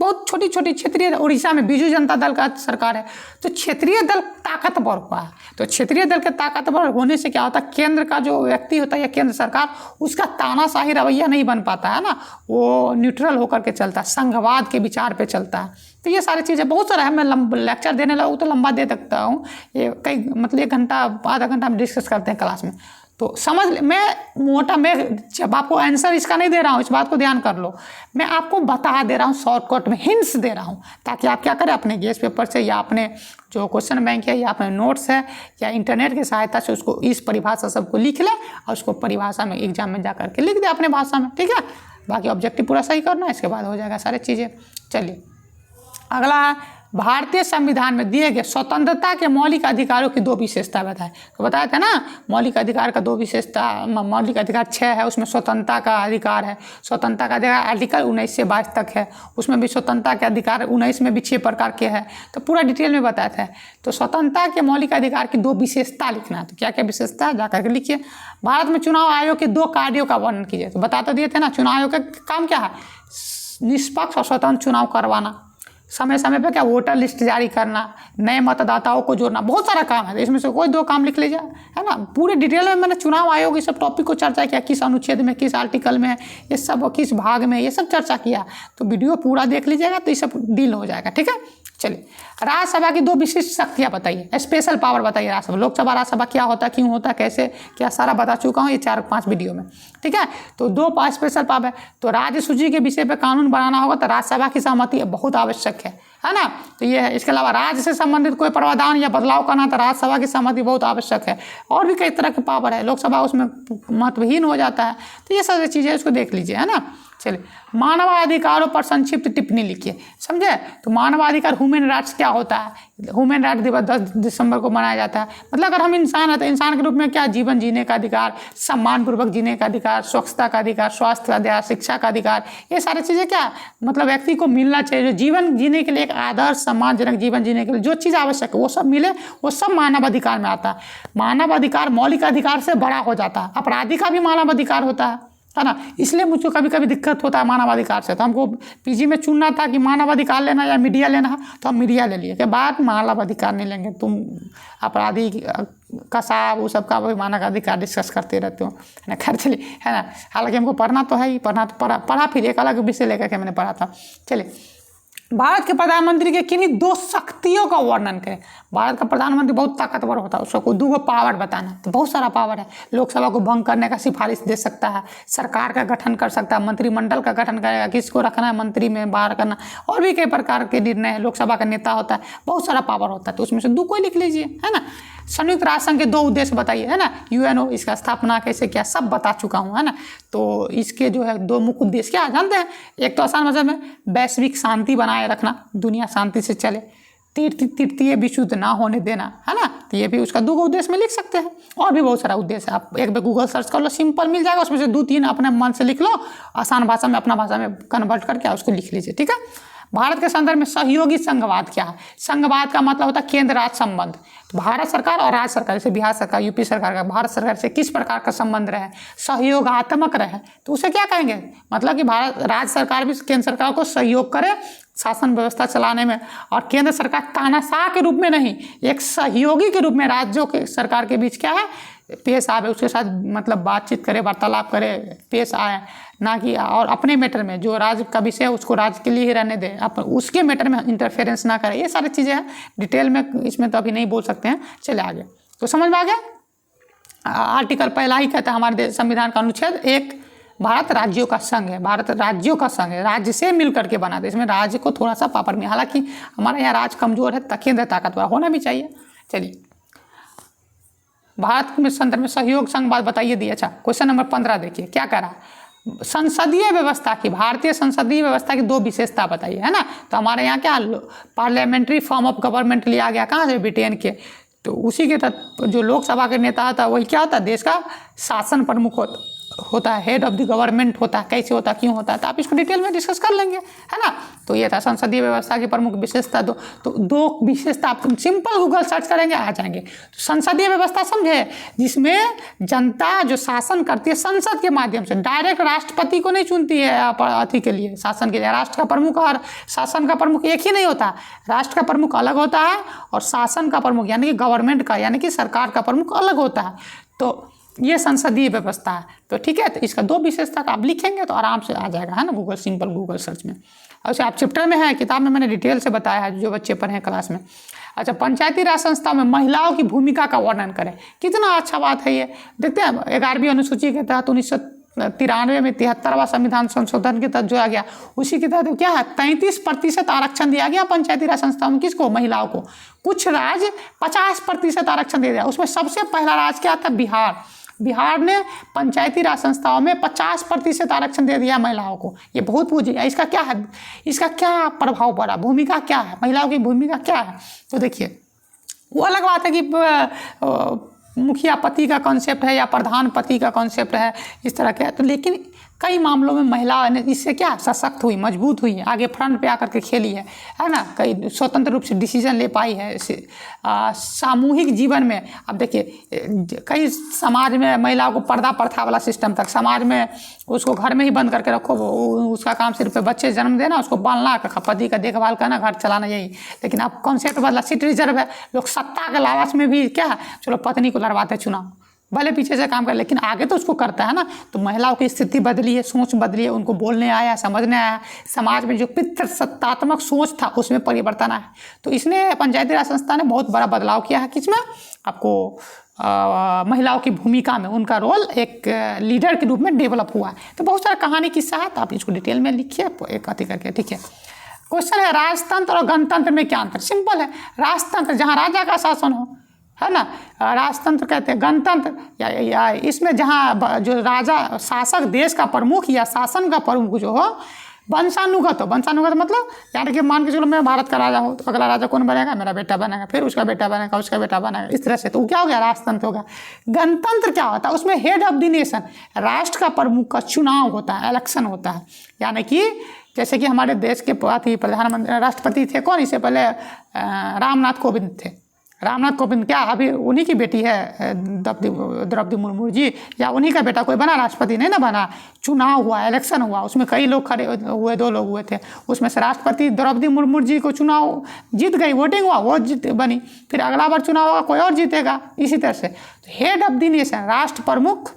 बहुत छोटी छोटी क्षेत्रीय, उड़ीसा में बीजू जनता दल का सरकार है। तो क्षेत्रीय दल ताकतवर हुआ है। तो क्षेत्रीय दल के ताकतवर होने से क्या होता है, केंद्र का जो व्यक्ति होता है या केंद्र सरकार, उसका तानाशाही रवैया नहीं बन पाता है ना, वो न्यूट्रल होकर के चलता है, संघवाद के विचार पे चलता है। तो ये सारी चीज़ें बहुत सारा है, मैं लेक्चर देने लगा तो लंबा दे सकता हूँ, ये कई मतलब 1 घंटा आधा घंटा हम डिस्कस करते हैं क्लास में। तो समझ, मैं जब आपको आंसर इसका नहीं दे रहा हूँ, इस बात को ध्यान कर लो, मैं आपको बता दे रहा हूँ, शॉर्टकट में हिंट्स दे रहा हूँ, ताकि आप क्या करें, अपने गेस पेपर से या अपने जो क्वेश्चन बैंक है या अपने नोट्स है या इंटरनेट की सहायता से उसको इस परिभाषा सबको लिख ले और उसको परिभाषा में एग्जाम में जा करके लिख दे अपने भाषा में, ठीक है। बाकी ऑब्जेक्टिव पूरा सही करना, इसके बाद हो जाएगा सारी चीज़ें। चलिए अगला है भारतीय संविधान में दिए गए स्वतंत्रता के मौलिक अधिकारों की 2 विशेषता बताएं। तो बताया था ना, मौलिक अधिकार का 2 विशेषता, मौलिक अधिकार 6 है, उसमें स्वतंत्रता का अधिकार है। स्वतंत्रता का अधिकार आर्टिकल 19 से 22 तक है, उसमें भी स्वतंत्रता के अधिकार 19 में भी 6 प्रकार के हैं। तो पूरा डिटेल में बताया था। तो स्वतंत्रता के मौलिक अधिकार की 2 विशेषता लिखना है। तो क्या क्या विशेषता है जाकर के लिखिए। भारत में चुनाव आयोग के 2 कार्यों का वर्णन कीजिए। तो बता तो दिए थे ना, चुनाव आयोग का काम क्या है, निष्पक्ष और स्वतंत्र चुनाव करवाना, समय समय पे क्या वोटर लिस्ट जारी करना, नए मतदाताओं को जोड़ना, बहुत सारा काम है। इसमें से कोई 2 काम लिख लीजिए, है ना। पूरे डिटेल में मैंने चुनाव आयोग ये सब टॉपिक को चर्चा किया, किस अनुच्छेद में, किस आर्टिकल में, ये सब किस भाग में, ये सब चर्चा किया। तो वीडियो पूरा देख लीजिएगा तो ये सब डील हो जाएगा, ठीक है। चलिए, राज्यसभा की 2 विशिष्ट शक्तियाँ बताइए, स्पेशल पावर बताइए। राज्यसभा, लोकसभा, राज्यसभा क्या होता है, क्यों होता है, कैसे क्या, सारा बता चुका हूँ ये 4-5 वीडियो में, ठीक है। तो 2 स्पेशल पावर है। तो राज्य सूची के विषय पे कानून बनाना होगा तो राज्यसभा की सहमति बहुत आवश्यक है ना। तो ये है। इसके अलावा राज्य से संबंधित कोई प्रावधान या बदलाव करना तो राज्यसभा की सहमति बहुत आवश्यक है। और भी कई तरह के पावर है, लोकसभा उसमें महत्वहीन हो जाता है। तो ये सारी चीज़ें इसको देख लीजिए, है ना। चलिए, मानवाधिकारों पर संक्षिप्त टिप्पणी लिखिए, समझे। तो मानवाधिकार, ह्यूमन राइट्स क्या होता है, ह्यूमन राइट दिवस 10 दिसंबर को मनाया जाता है। मतलब अगर हम इंसान हैं तो इंसान के रूप में क्या, जीवन जीने का अधिकार, सम्मानपूर्वक जीने का अधिकार, स्वच्छता का अधिकार, स्वास्थ्य का अधिकार, शिक्षा का अधिकार, ये सारी चीज़ें क्या मतलब व्यक्ति को मिलना चाहिए। जो जीवन जीने के लिए एक आदर्श सम्मानजनक जीवन जीने के लिए जो चीज़ आवश्यक है वो सब मिले, वो सब मानव अधिकार में आता है। मानव अधिकार मौलिक अधिकार से बड़ा हो जाता है। अपराधी का भी मानव अधिकार होता है ना। इसलिए मुझको कभी कभी दिक्कत होता है मानवाधिकार से। तो हमको पीजी में चुनना था कि मानवाधिकार लेना या मीडिया लेना है, तो हम मीडिया ले लिए। के बाद मानवाधिकार नहीं लेंगे, तुम अपराधी कसाब वो सब का भी मानवाधिकार डिस्कस करते रहते हो, है ना। खैर चलिए, है ना। हालांकि हमको पढ़ना तो है ही, पढ़ा फिर एक अलग विषय लेकर के मैंने पढ़ा था। चलिए, भारत के प्रधानमंत्री के किन्हीं 2 शक्तियों का वर्णन करें। भारत का प्रधानमंत्री बहुत ताकतवर होता है, उसको 2 पावर बताना। तो बहुत सारा पावर है। लोकसभा को भंग करने का सिफारिश दे सकता है, सरकार का गठन कर सकता है, मंत्रिमंडल का गठन करेगा, किसको रखना है मंत्री में, बाहर करना, और भी कई प्रकार के निर्णय। लोकसभा का नेता होता है, बहुत सारा पावर होता है। तो उसमें से 2 कोई लिख लीजिए, है ना। संयुक्त राष्ट्र संघ के 2 उद्देश्य बताइए, है ना। यूएनओ, इसका स्थापना कैसे किया, सब बता चुका हूँ, है ना। तो इसके जो है 2 मुख्य उद्देश्य क्या जानते हैं। एक तो आसान भाषा में वैश्विक शांति बनाए रखना, दुनिया शांति से चले, तृतीय विशुद्ध ना होने देना, है ना। तो ये भी उसका 2 उद्देश्य में लिख सकते हैं। और भी बहुत सारा उद्देश्य है। आप एक बार गूगल सर्च कर लो, सिंपल मिल जाएगा। उसमें से 2-3 अपने मन से लिख लो, आसान भाषा में अपना भाषा में कन्वर्ट करके उसको लिख लीजिए, ठीक है। भारत के संदर्भ में सहयोगी संघवाद क्या है। संघवाद का मतलब होता है केंद्र राज्य संबंध। तो भारत सरकार और राज्य सरकार, जैसे बिहार सरकार, यूपी सरकार का भारत सरकार से किस प्रकार का संबंध रहे, सहयोगात्मक रहे, तो उसे क्या कहेंगे। मतलब कि भारत राज्य सरकार भी केंद्र सरकार को सहयोग करे शासन व्यवस्था चलाने में, और केंद्र सरकार तानाशाह के रूप में नहीं, एक सहयोगी के रूप में राज्यों के सरकार के बीच क्या है पेश आवे, उसके साथ मतलब बातचीत करे, वार्तालाप करे, पेश आए, ना कि और अपने मैटर में जो राज्य का विषय है उसको राज्य के लिए ही रहने दे, उसके मैटर में इंटरफेरेंस ना करे। ये सारी चीज़ें हैं, डिटेल में इसमें तो अभी नहीं बोल सकते हैं। चले आगे, तो समझ में आ गया। आर्टिकल पहला ही कहता है हमारे संविधान का अनुच्छेद 1, भारत राज्यों का संघ है। भारत राज्यों का संघ है, राज्य से मिल करके बना दे। इसमें राज्य को थोड़ा सा पावर में, हालांकि हमारे यहाँ राज्य कमजोर है, केंद्र ताकतवर होना भी चाहिए। चलिए, भारत में संदर्भ में सहयोग संघवाद बताइए दिया। अच्छा, क्वेश्चन नंबर 15 देखिए क्या कह रहा है। संसदीय व्यवस्था की, भारतीय संसदीय व्यवस्था की 2 विशेषता बताइए, है ना। तो हमारे यहाँ क्या पार्लियामेंट्री फॉर्म ऑफ गवर्नमेंट लिया गया, कहाँ से, ब्रिटेन के। तो उसी के तहत जो लोकसभा के नेता था वही क्या होता है, देश का शासन प्रमुख होता है, हेड ऑफ द गवर्नमेंट होता है। कैसे होता है, क्यों होता है, तो आप इसको डिटेल में डिस्कस कर लेंगे, है ना। तो ये था संसदीय व्यवस्था की प्रमुख विशेषता। तो 2 विशेषता आप सिंपल गूगल सर्च करेंगे आ जाएंगे। तो संसदीय व्यवस्था समझे, जिसमें जनता जो शासन करती है संसद के माध्यम से, डायरेक्ट राष्ट्रपति को नहीं चुनती है अति के लिए, शासन के लिए। राष्ट्र का प्रमुख और शासन का प्रमुख एक ही नहीं होता, राष्ट्र का प्रमुख अलग होता है और शासन का प्रमुख यानी कि गवर्नमेंट का यानी कि सरकार का प्रमुख अलग होता है। तो ये संसदीय व्यवस्था है। तो ठीक है, तो इसका 2 विशेषता आप लिखेंगे तो आराम से आ जाएगा, है ना, गूगल सिंपल गूगल सर्च में। अच्छा, आप चैप्टर में है, किताब में मैंने डिटेल से बताया है, जो बच्चे पढ़े हैं क्लास में। अच्छा, पंचायती राज संस्था में महिलाओं की भूमिका का वर्णन करें। कितना अच्छा बात है ये। देखते हैं 11वीं अनुसूची के तहत 1993 में 73वां संविधान संशोधन के तहत जो आ गया, उसी के तहत क्या है 33% आरक्षण दिया गया पंचायती राज संस्थाओं में। किसको, महिलाओं को। कुछ राज्य 50% आरक्षण दे दिया। उसमें सबसे पहला राज्य क्या था, बिहार। बिहार ने पंचायती राज संस्थाओं में 50% आरक्षण दे दिया महिलाओं को। ये बहुत पूछ है, इसका क्या है, इसका क्या प्रभाव पड़ा, भूमिका क्या है, महिलाओं की भूमिका क्या है। तो देखिए, वो अलग बात है कि मुखिया पति का कॉन्सेप्ट है या प्रधान पति का कॉन्सेप्ट है, इस तरह के। तो लेकिन कई मामलों में महिला ने इससे क्या सशक्त हुई, मजबूत हुई, आगे फ्रंट पे आकर के खेली है ना। कई स्वतंत्र रूप से डिसीजन ले पाई है सामूहिक जीवन में। अब देखिए, कई समाज में महिलाओं को पर्दा प्रथा वाला सिस्टम तक, समाज में उसको घर में ही बंद करके रखो, उसका काम सिर्फ बच्चे जन्म देना, उसको पालना, पति का देखभाल करना, घर चलाना, यही। लेकिन अब कॉन्सेप्ट बदला, सीट रिजर्व है। लोग सत्ता के लालच में भी क्या, चलो पत्नी को लड़वाते चुनाव, भले पीछे से काम कर, लेकिन आगे तो उसको करता है ना। तो महिलाओं की स्थिति बदली है, सोच बदली है, उनको बोलने आया, समझने आया। समाज में जो पितृसत्तात्मक सोच था उसमें परिवर्तन आया। तो इसने पंचायती राज संस्था ने बहुत बड़ा बदलाव किया है। किसमें? आपको महिलाओं की भूमिका में उनका रोल एक लीडर के रूप में डेवलप हुआ है। तो बहुत सारा कहानी किस्सा है, तो आप इसको डिटेल में लिखिए एक अति करके, ठीक है। क्वेश्चन है, राजतंत्र और गणतंत्र में क्या अंतर? सिंपल है, राजतंत्र जहाँ राजा का शासन हो, है ना, राजतंत्र कहते हैं। गणतंत्र या इसमें जहाँ जो राजा शासक, देश का प्रमुख या शासन का प्रमुख जो हो, वंशानुगत हो। वंशानुगत मतलब यानी कि मान के चलो मैं भारत का राजा हूँ, तो अगला राजा कौन बनेगा? मेरा बेटा बनेगा, फिर उसका बेटा बनेगा, उसका बेटा बनेगा, इस तरह से। तो क्या हो गया? राजतंत्र होगा। गणतंत्र क्या होता है? उसमें हेड ऑफ द नेशन, राष्ट्र का प्रमुख का चुनाव होता है, इलेक्शन होता है। यानी कि जैसे कि हमारे देश के प्रधानमंत्री राष्ट्रपति थे कौन? इससे पहले रामनाथ कोविंद थे। रामनाथ कोविंद क्या अभी उन्हीं की बेटी है द्रौपदी मुर्मू जी, या उन्हीं का बेटा कोई बना राष्ट्रपति? नहीं ना बना, चुनाव हुआ, इलेक्शन हुआ, उसमें कई लोग खड़े हुए, 2 लोग हुए थे, उसमें से राष्ट्रपति द्रौपदी मुर्मू जी को चुनाव जीत गई, वोटिंग हुआ, वो जीत बनी, फिर अगला बार चुनाव होगा, कोई और जीतेगा, इसी तरह से। तो हेड ऑफ द नेशन, राष्ट्र प्रमुख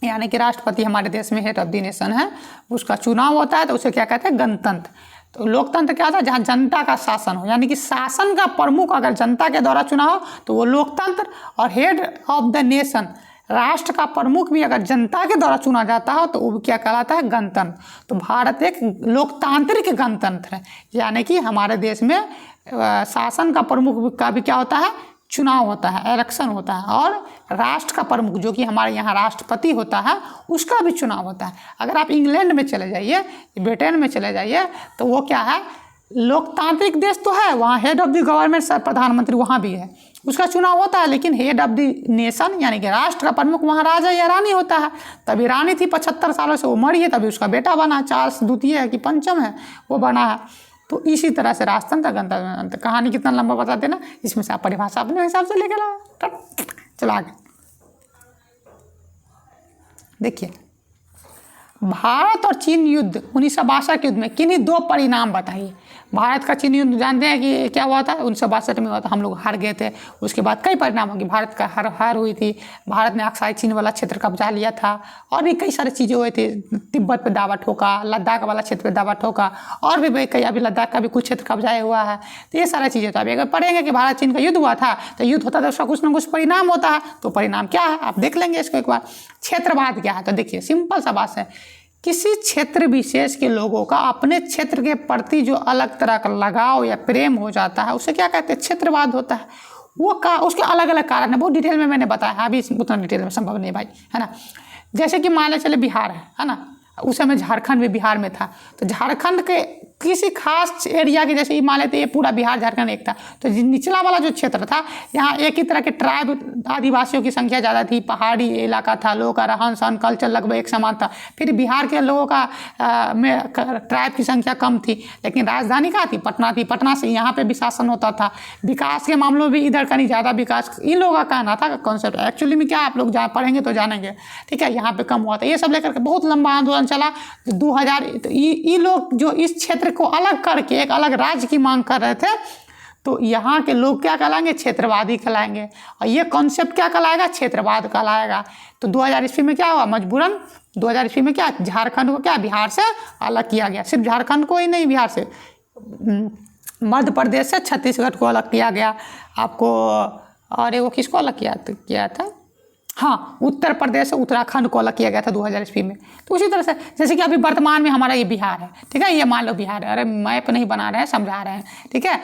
यानी कि राष्ट्रपति हमारे देश में हेड ऑफ द नेशन है, उसका चुनाव होता है, तो उसे क्या कहते हैं? गणतंत्र। तो लोकतंत्र क्या होता है? जहाँ जनता का शासन हो, यानी कि शासन का प्रमुख अगर जनता के द्वारा चुना हो तो वो लोकतंत्र। और हेड ऑफ द नेशन, राष्ट्र का प्रमुख भी अगर जनता के द्वारा चुना जाता हो तो वो क्या कहलाता है? गणतंत्र। तो भारत एक लोकतांत्रिक गणतंत्र है, यानी कि हमारे देश में शासन का प्रमुख का भी क्या होता है? चुनाव होता है, इलेक्शन होता है। और राष्ट्र का प्रमुख जो कि हमारे यहाँ राष्ट्रपति होता है, उसका भी चुनाव होता है। अगर आप इंग्लैंड में चले जाइए, ब्रिटेन में चले जाइए, तो वो क्या है? लोकतांत्रिक देश तो है, वहाँ head of the government sir प्रधानमंत्री वहाँ भी है, उसका चुनाव होता है। लेकिन हेड ऑफ द नेशन यानी कि राष्ट्र का प्रमुख वहाँ राजा या रानी होता है। तभी रानी थी 75 सालों से, वो मरी है, तभी उसका बेटा बना, चार्ल्स द्वितीय है कि पंचम है, वो बना है। तो इसी तरह से राजतंत्र गणतंत्र। कहानी कितना लंबा बताते ना, इसमें से आप परिभाषा अपने हिसाब से लेकर आओ। चलो आगे देखिए, भारत और चीन युद्ध 1962 के युद्ध में किन्हीं 2 परिणाम बताइए। भारत का चीन युद्ध जानते हैं कि क्या हुआ था? 1962 में हुआ था, हम लोग हार गए थे। उसके बाद कई परिणाम होंगे, भारत का हार हुई थी, भारत ने अक्साई चीन वाला क्षेत्र कब्जा लिया था, और भी कई सारी चीज़ें हुई थी। तिब्बत पे दावा ठोका, लद्दाख वाला क्षेत्र पे दावा ठोका, और भी कई, अभी लद्दाख का भी कुछ क्षेत्र कब्जाया हुआ है। तो ये सारी चीज़ें। तो अभी अगर पढ़ेंगे कि भारत चीन का युद्ध हुआ था, तो युद्ध होता है तो उसका कुछ ना कुछ परिणाम होता है। तो परिणाम क्या है आप देख लेंगे इसको एक बार। क्षेत्रवाद क्या है? तो देखिए, सिंपल सा बात है, किसी क्षेत्र विशेष के लोगों का अपने क्षेत्र के प्रति जो अलग तरह का लगाव या प्रेम हो जाता है, उसे क्या कहते हैं? क्षेत्रवाद होता है। वो उसके अलग अलग कारण है, बहुत डिटेल में मैंने बताया, अभी उतना डिटेल में संभव नहीं भाई, है ना। जैसे कि मान ले चले बिहार है ना, उस समय झारखंड भी बिहार में था। तो झारखंड के किसी खास एरिया के, जैसे मान लेते ये पूरा बिहार झारखंड एक था, तो निचला वाला जो क्षेत्र था, यहाँ एक ही तरह के ट्राइब आदिवासियों की संख्या ज़्यादा थी, पहाड़ी इलाका था, लोगों का रहन सहन कल्चर लगभग एक समान था। फिर बिहार के लोगों का में ट्राइब की संख्या कम थी, लेकिन राजधानी कहाँ थी? पटना थी। पटना से यहाँ पे भी शासन होता था। विकास के मामलों में भी इधर कहीं ज़्यादा विकास, इन लोगों का कहना था कॉन्सेप्ट। एक्चुअली में क्या आप लोग जहाँ पढ़ेंगे तो जानेंगे, ठीक है। यहाँ पे कम हुआ था, ये सब लेकर के बहुत लंबा आंदोलन चला। 2000 ये लोग जो इस क्षेत्र को अलग करके एक अलग राज्य की मांग कर रहे थे, तो यहाँ के लोग क्या कहलाएंगे? क्षेत्रवादी कहलाएंगे। और ये कॉन्सेप्ट क्या कहलाएगा? क्षेत्रवाद कहलाएगा। तो 2000 ईस्वी में क्या हुआ? मजबूरन 2000 ईस्वी में क्या, झारखंड को क्या बिहार से अलग किया गया। सिर्फ झारखंड को ही नहीं, बिहार से, मध्य प्रदेश से छत्तीसगढ़ को अलग किया गया आपको। और वो किसको अलग किया था? हाँ, उत्तर प्रदेश उत्तराखंड को अलग किया गया था 2000 ईस्वी में। तो उसी तरह से जैसे कि अभी वर्तमान में हमारा ये बिहार है, ठीक है, ये मान लो बिहार है, अरे मैप नहीं बना रहे हैं, समझा रहे हैं, ठीक है,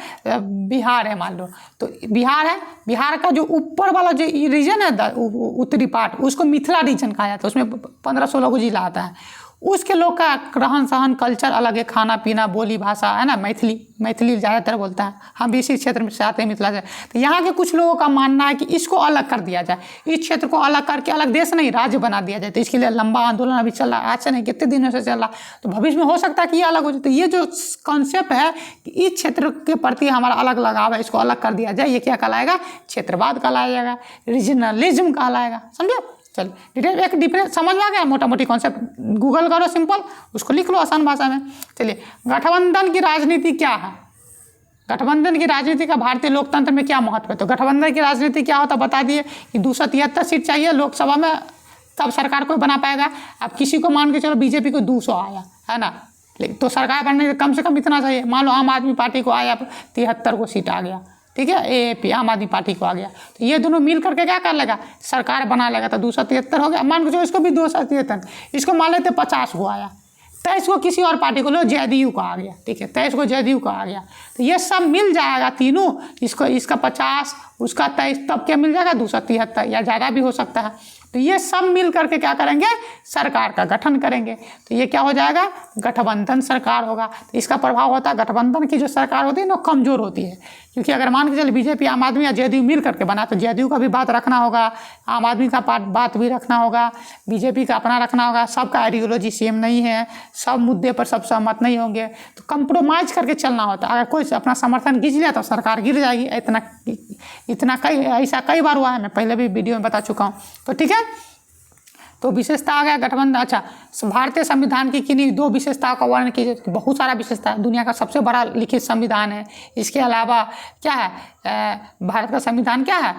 बिहार है मान लो, तो बिहार है, बिहार का जो ऊपर वाला जो रीजन है उत्तरी पार्ट, उसको मिथिला रीजन कहा जाता है, उसमें 15-16 जिला आता है। उसके लोग का रहन सहन कल्चर अलग है, खाना पीना बोली भाषा है ना, मैथिली ज़्यादातर बोलता है, हम भी इसी क्षेत्र में से आते हैं, मिथिला से। तो यहाँ के कुछ लोगों का मानना है कि इसको अलग कर दिया जाए, इस क्षेत्र को अलग करके अलग देश नहीं राज्य बना दिया जाए। तो इसके लिए लंबा आंदोलन अभी चल रहा है, आज से नहीं कितने दिनों से चल रहा, तो भविष्य में हो सकता है कि ये अलग हो जाए। तो ये जो कॉन्सेप्ट है कि इस क्षेत्र के प्रति हमारा अलग लगाव है, इसको अलग कर दिया जाए, ये क्या कहलाएगा, क्षेत्रवाद कहलाया जाएगा, रीजनलिज्म कहलाएगा। समझे? चलिए डिटेल एक डिफरेंस समझ में आ गया, मोटा मोटी कॉन्सेप्ट गूगल करो, सिंपल उसको लिख लो आसान भाषा में। चलिए गठबंधन की राजनीति क्या है, गठबंधन की राजनीति का भारतीय लोकतंत्र में क्या महत्व है। तो गठबंधन की राजनीति क्या होता बता दिए कि 273 सीट चाहिए लोकसभा में, तब सरकार कोई बना पाएगा। अब किसी को मान के चलो बीजेपी को 200 आया है ना, तो सरकार बनने कम से कम इतना चाहिए। मान लो आम आदमी पार्टी को आया 73 को सीट आ गया, ठीक है, AAP आम आदमी पार्टी को आ गया, तो ये दोनों मिल करके क्या कर लेगा, सरकार बना लेगा। तो 273 हो गया, मान के चलो इसको भी 273, इसको मान लेते 50 को आया, 23 को किसी और पार्टी को लो, JDU का आ गया, ठीक है, 23 को JDU का आ गया, तो ये सब मिल जाएगा तीनों, इसको इसका 50 उसका 23, तब क्या मिल जाएगा 273 या ज़्यादा भी हो सकता है। तो ये सब मिल करके क्या करेंगे, सरकार का गठन करेंगे, तो ये क्या हो जाएगा, गठबंधन सरकार होगा। तो इसका प्रभाव होता है, गठबंधन की जो सरकार होती है ना कमज़ोर होती है, क्योंकि अगर मान के चलिए बीजेपी आम आदमी या JDU मिल करके बना, तो JDU का भी बात रखना होगा, आम आदमी का बात भी रखना होगा, बीजेपी का अपना रखना होगा, सबका आइडियोलॉजी सेम नहीं है, सब मुद्दे पर सब सहमत नहीं होंगे, तो कंप्रोमाइज़ करके चलना होता है। अगर कोई अपना समर्थन खींच लिया तो सरकार गिर जाएगी। इतना ऐसा कई बार हुआ है, मैं पहले भी वीडियो में बता चुका हूँ। तो ठीक है, तो विशेषता आ गया गठबंधन। अच्छा, भारतीय संविधान की किन्हीं 2 विशेषताओं का वर्णन कीजिए। बहुत सारा विशेषता है, दुनिया का सबसे बड़ा लिखित संविधान है। इसके अलावा क्या है, भारत का संविधान क्या है,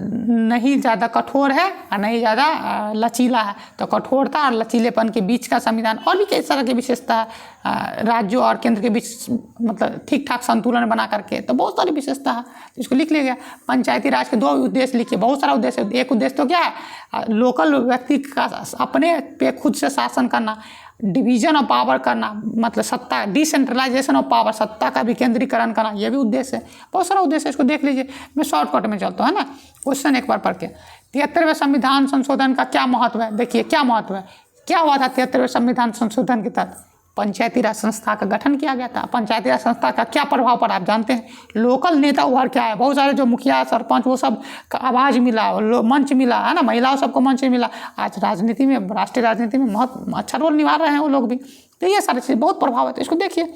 नहीं ज़्यादा कठोर है और नहीं ज़्यादा लचीला है, तो कठोरता और लचीलेपन के बीच का संविधान। और भी कई तरह की विशेषता है, राज्यों और केंद्र के बीच मतलब ठीक ठाक संतुलन बना करके, तो बहुत सारी विशेषता है, तो इसको लिख लिया। पंचायती राज के 2 उद्देश्य लिखिए, बहुत सारा उद्देश्य। एक उद्देश्य तो क्या है, लोकल व्यक्ति का अपने पे खुद से शासन करना, डिवीजन ऑफ पावर करना, मतलब सत्ता, डिसेंट्रलाइजेशन ऑफ पावर, सत्ता का विकेंद्रीकरण करना, ये भी उद्देश्य है। बहुत सारा उद्देश्य है, इसको देख लीजिए, मैं शॉर्टकट में चलता हूँ, है ना। क्वेश्चन एक बार पढ़ के, 73वें संविधान संशोधन का क्या महत्व है। देखिए क्या महत्व है, क्या हुआ था 73वें संविधान संशोधन के तहत, पंचायती राज संस्था का गठन किया गया था। पंचायती राज संस्था का क्या प्रभाव पड़ा आप जानते हैं, लोकल नेता उभर क्या है, बहुत सारे जो मुखिया सरपंच वो सब का आवाज़ मिला, मंच मिला, है ना, महिलाओं सबको मंच मिला। आज राजनीति में, राष्ट्रीय राजनीति में बहुत अच्छा रोल निभा रहे हैं वो लोग भी। तो ये सारी चीज़ बहुत प्रभाव है। तो इसको देखिए,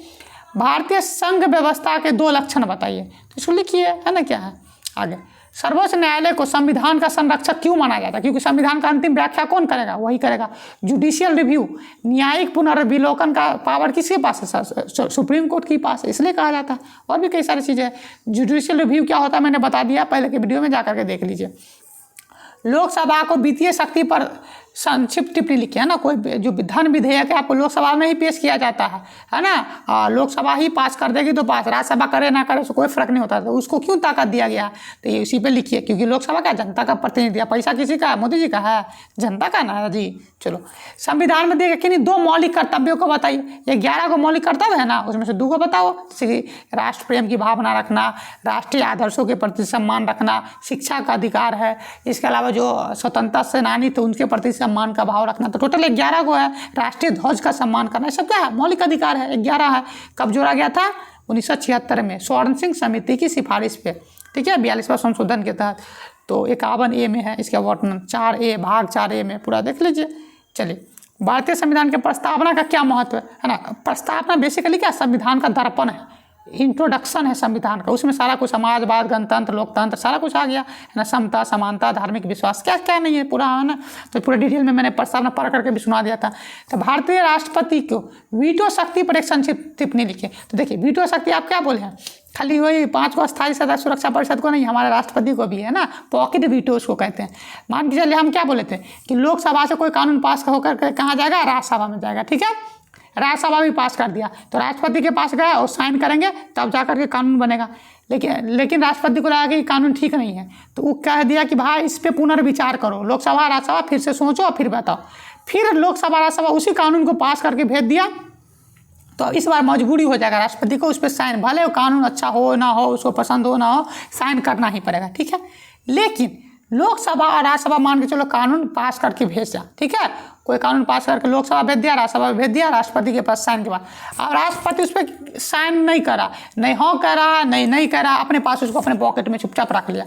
भारतीय संघ व्यवस्था के 2 लक्षण बताइए, तो इसको लिखिए, है ना। क्या है आगे, सर्वोच्च न्यायालय को संविधान का संरक्षक क्यों माना जाता है, क्योंकि संविधान का अंतिम व्याख्या कौन करेगा, वही करेगा। जुडिशियल रिव्यू, न्यायिक पुनर्विलोकन का पावर किसके पास है, सुप्रीम कोर्ट के पास है, इसलिए कहा जाता है। और भी कई सारी चीज़ें। जुडिशियल रिव्यू क्या होता है मैंने बता दिया, पहले के वीडियो में जा करके देख लीजिए। लोकसभा को वित्तीय शक्ति पर संक्षिप्त टिप्पणी लिखी, है ना। कोई जो धन विधेयक है आपको लोकसभा में ही पेश किया जाता है ना। लोकसभा ही पास कर देगी तो पास, राज्यसभा करे ना करे उसको कोई फर्क नहीं होता। तो उसको क्यों ताकत दिया गया, तो ये उसी पे लिखिए, क्योंकि लोकसभा का जनता का प्रतिनिधि है। पैसा किसी का है, मोदी जी का है, जनता का ना जी। चलो, संविधान में देखिए किन्हीं 2 मौलिक कर्तव्यों को बताइए। ये 11 को मौलिक कर्तव्य है ना, उसमें से 2 को बताओ। जैसे राष्ट्र प्रेम की भावना रखना, राष्ट्रीय आदर्शों के प्रति सम्मान रखना, शिक्षा का अधिकार है, इसके अलावा जो स्वतंत्रता सेनानी थे उनके प्रति सम्मान का भाव रखना। तो टोटल 11 को है। राष्ट्रीय ध्वज का सम्मान करना, सब क्या है, मौलिक अधिकार है, 11 है। कब जोड़ा गया था, 1976 में, स्वर्ण सिंह समिति की सिफारिश पे, ठीक है, 42वां संशोधन के तहत। तो 51A में है इसका वर्णन, 4A भाग 4A में पूरा देख लीजिए। चलिए, भारतीय संविधान के प्रस्तावना का क्या महत्व है ना। प्रस्तावना बेसिकली क्या, संविधान का दर्पण है, इंट्रोडक्शन है संविधान का। उसमें सारा कुछ समाजवाद, गणतंत्र, लोकतंत्र सारा कुछ आ गया, है ना। समता, समानता, धार्मिक विश्वास, क्या क्या नहीं है पूरा, है ना। तो पूरे डिटेल में मैंने प्रस्तावना पढ़ करके भी सुना दिया था। तो भारतीय राष्ट्रपति को वीटो शक्ति पर एक संक्षिप्त टिप्पणी लिखिए। तो देखिए, वीटो शक्ति आप क्या बोले हैं, खाली वही 5 को अस्थायी सदस्य सुरक्षा परिषद को नहीं, हमारे राष्ट्रपति को भी है ना, पॉकेट वीटो उसको कहते हैं। मान के चलिए हम क्या बोले थे कि लोकसभा से कोई कानून पास होकर कहाँ जाएगा, राज्यसभा में जाएगा, ठीक है। राज्यसभा भी पास कर दिया, तो राष्ट्रपति के पास गया और साइन करेंगे तब जा करके कानून बनेगा। लेकिन राष्ट्रपति को लगा कि कानून ठीक नहीं है, तो वो कह दिया कि भाई इस पर पुनर्विचार करो, लोकसभा राज्यसभा फिर से सोचो और फिर बताओ। फिर लोकसभा राज्यसभा उसी कानून को पास करके भेज दिया। तो इस बार मजबूरी हो जाएगा राष्ट्रपति को उस पर साइन, भले वो कानून अच्छा हो ना हो, उसको पसंद हो ना हो, साइन करना ही पड़ेगा, ठीक है। लेकिन लोकसभा और राज्यसभा मान के चलो कानून पास करके भेजा, ठीक है, कोई कानून पास करके लोकसभा भेज दिया, राज्यसभा भेज दिया, राष्ट्रपति के पास साइन के बाद, और राष्ट्रपति उस पर साइन नहीं करा, नहीं हाँ करा, नहीं करा, अपने पास उसको अपने पॉकेट में चुपचाप रख लिया।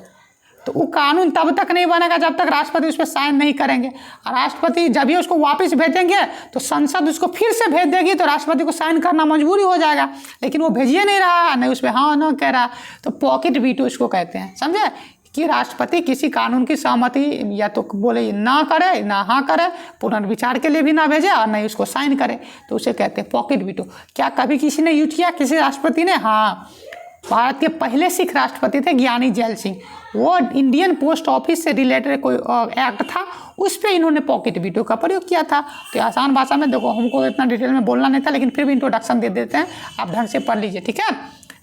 तो वो कानून तब तक नहीं बनेगा जब तक राष्ट्रपति उस पर साइन नहीं करेंगे। और राष्ट्रपति जब ही उसको वापस भेजेंगे तो संसद उसको फिर से भेज देगी, तो राष्ट्रपति को साइन करना मजबूरी हो जाएगा। लेकिन वो भेजिए नहीं रहा, नहीं उस पर हाँ ना कह रहा, तो पॉकेट वीटो इसको कहते हैं, समझे, कि राष्ट्रपति किसी कानून की सहमति या तो बोले ना करे, ना हाँ करे, पुनर्विचार के लिए भी ना भेजे और नहीं उसको साइन करे, तो उसे कहते हैं पॉकेट वीटो। क्या कभी किसी ने यूज किया, किसी राष्ट्रपति ने? हाँ, भारत के पहले सिख राष्ट्रपति थे ज्ञानी जैल सिंह, वो इंडियन पोस्ट ऑफिस से रिलेटेड कोई एक्ट था, उस पर इन्होंने पॉकेट वीटो का प्रयोग किया था। तो आसान भाषा में देखो, हमको इतना डिटेल में बोलना नहीं था, लेकिन फिर भी इंट्रोडक्शन दे देते हैं, आप ढंग से पढ़ लीजिए, ठीक है।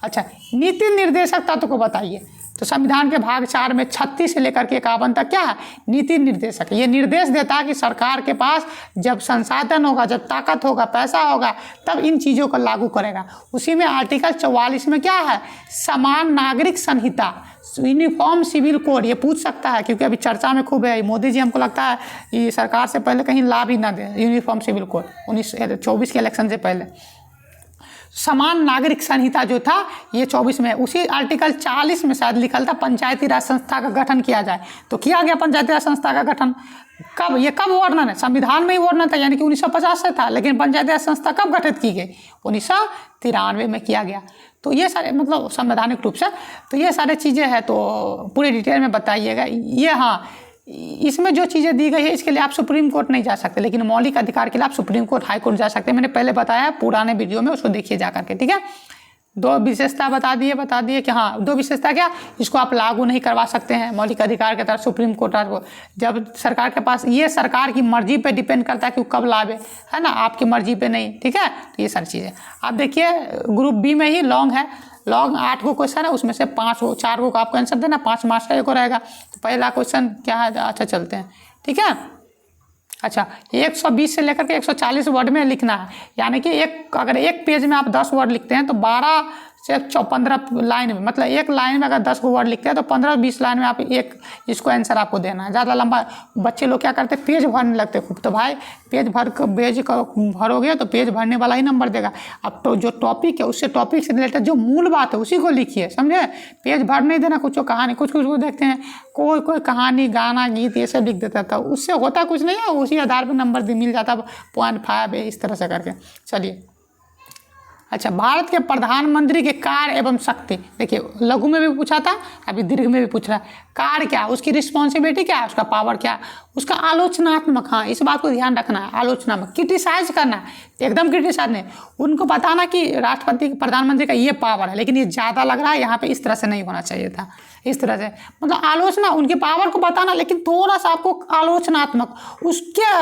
अच्छा, नीति निर्देशक तत्व को बताइए। तो संविधान के भाग 4 में 36 से लेकर के 51 तक क्या है? नीति निर्देशक। ये निर्देश देता है कि सरकार के पास जब संसाधन होगा, जब ताकत होगा, पैसा होगा, तब इन चीज़ों को लागू करेगा। उसी में आर्टिकल 44 में क्या है? समान नागरिक संहिता, यूनिफॉर्म सिविल कोड। ये पूछ सकता है क्योंकि अभी चर्चा में खूब है। मोदी जी हमको लगता है ये सरकार से पहले कहीं लाभ ही ना दे यूनिफॉर्म सिविल कोड 1924 के इलेक्शन से पहले। समान नागरिक संहिता जो था ये 24 में, उसी आर्टिकल 40 में शायद लिखल था पंचायती राज संस्था का गठन किया जाए, तो किया गया पंचायती राज संस्था का गठन। कब? ये कब वर्णन है? संविधान में ही वर्णन था, यानी कि 1950 से था, लेकिन पंचायती राज संस्था कब गठित की गई? 1993 में किया गया। तो ये सारे मतलब संवैधानिक रूप से, तो ये सारे चीज़ें हैं, तो पूरे डिटेल में बताइएगा। ये हाँ, इसमें जो चीज़ें दी गई है इसके लिए आप सुप्रीम कोर्ट नहीं जा सकते, लेकिन मौलिक अधिकार के लिए आप सुप्रीम कोर्ट, हाई कोर्ट जा सकते हैं। मैंने पहले बताया पुराने वीडियो में, उसको देखिए जा करके, ठीक है। 2 विशेषता बता दिए कि हाँ, 2 विशेषता क्या, इसको आप लागू नहीं करवा सकते हैं मौलिक अधिकार के तहत सुप्रीम कोर्ट को। जब सरकार के पास, ये सरकार की मर्जी पे डिपेंड करता है कि वो कब लावे, है ना, आपकी मर्जी पे नहीं, ठीक है। तो ये सारी चीज़ें आप देखिए, ग्रुप बी में ही लॉन्ग है, लॉन्ग 8 को क्वेश्चन है, उसमें से 4 को आपको आंसर देना, 5 मार्क्स का एक और रहेगा। तो पहला क्वेश्चन क्या है, अच्छा चलते हैं, ठीक है। अच्छा, 120 से लेकर के 140 वर्ड में लिखना है, यानी कि अगर एक पेज में आप 10 वर्ड लिखते हैं तो 12 से 15 लाइन में, मतलब एक लाइन में अगर 10 वर्ड लिखते हैं तो 15-20 लाइन में आप एक इसको आंसर आपको देना है। ज़्यादा लंबा बच्चे लोग क्या करते हैं, पेज भरने लगते हैं खूब, तो भाई पेज भरोगे तो पेज भरने वाला ही नंबर देगा। अब तो जो टॉपिक है उससे, टॉपिक से रिलेटेड जो मूल बात है उसी को लिखिए, समझे। पेज भर नहीं देना, कुछ कहानी, कुछ को देखते हैं कोई कहानी, गाना, गीत ये सब लिख देता था, उससे होता कुछ नहीं है, उसी आधार पर नंबर मिल जाता 0.5 इस तरह से करके। चलिए, अच्छा, भारत के प्रधानमंत्री के कार्य एवं शक्ति, देखिए लघु में भी पूछा था, अभी दीर्घ में भी पूछ रहा है। कार्य क्या, उसकी रिस्पॉन्सिबिलिटी क्या है, उसका पावर क्या, उसका आलोचनात्मक, हाँ इस बात को ध्यान रखना है, आलोचनात्मक, क्रिटिसाइज करना है, एकदम क्रिटिसाइज नहीं, उनको बताना कि राष्ट्रपति प्रधानमंत्री का ये पावर है, लेकिन ये ज़्यादा लग रहा है यहाँ पे, इस तरह से नहीं होना चाहिए था, इस तरह से, मतलब आलोचना, उनके पावर को बताना, लेकिन थोड़ा सा आपको आलोचनात्मक, उसके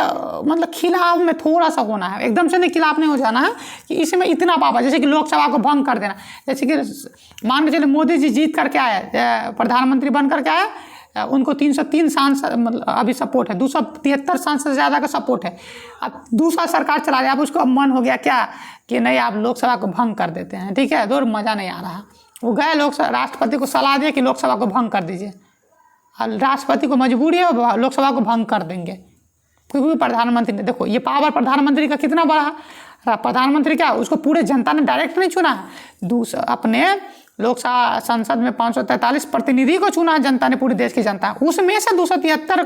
मतलब खिलाफ में थोड़ा सा होना है, एकदम से नहीं खिलाफ नहीं हो जाना है कि इसमें इतना पावर, जैसे कि लोकसभा को भंग कर देना। जैसे कि मान के चलिए मोदी जी जीत करके आए, प्रधानमंत्री बन करके आए, उनको 303 सांसद मतलब अभी सपोर्ट है, 273 सांसद से ज़्यादा का सपोर्ट है। अब दूसरा सरकार चला गया, अब उसको मन हो गया क्या कि नहीं, आप लोकसभा को भंग कर देते हैं, ठीक है, दूर मज़ा नहीं आ रहा। वो गए राष्ट्रपति को सलाह दिया कि लोकसभा को भंग कर दीजिए, और राष्ट्रपति को मजबूरी है, लोकसभा को भंग कर देंगे, क्योंकि प्रधानमंत्री ने, देखो ये पावर प्रधानमंत्री का कितना बड़ा है। प्रधानमंत्री क्या, उसको पूरे जनता ने डायरेक्ट नहीं चुना है, अपने लोकसभा संसद में 543 प्रतिनिधि को चुना है जनता ने, पूरे देश की जनता, उसमें से 273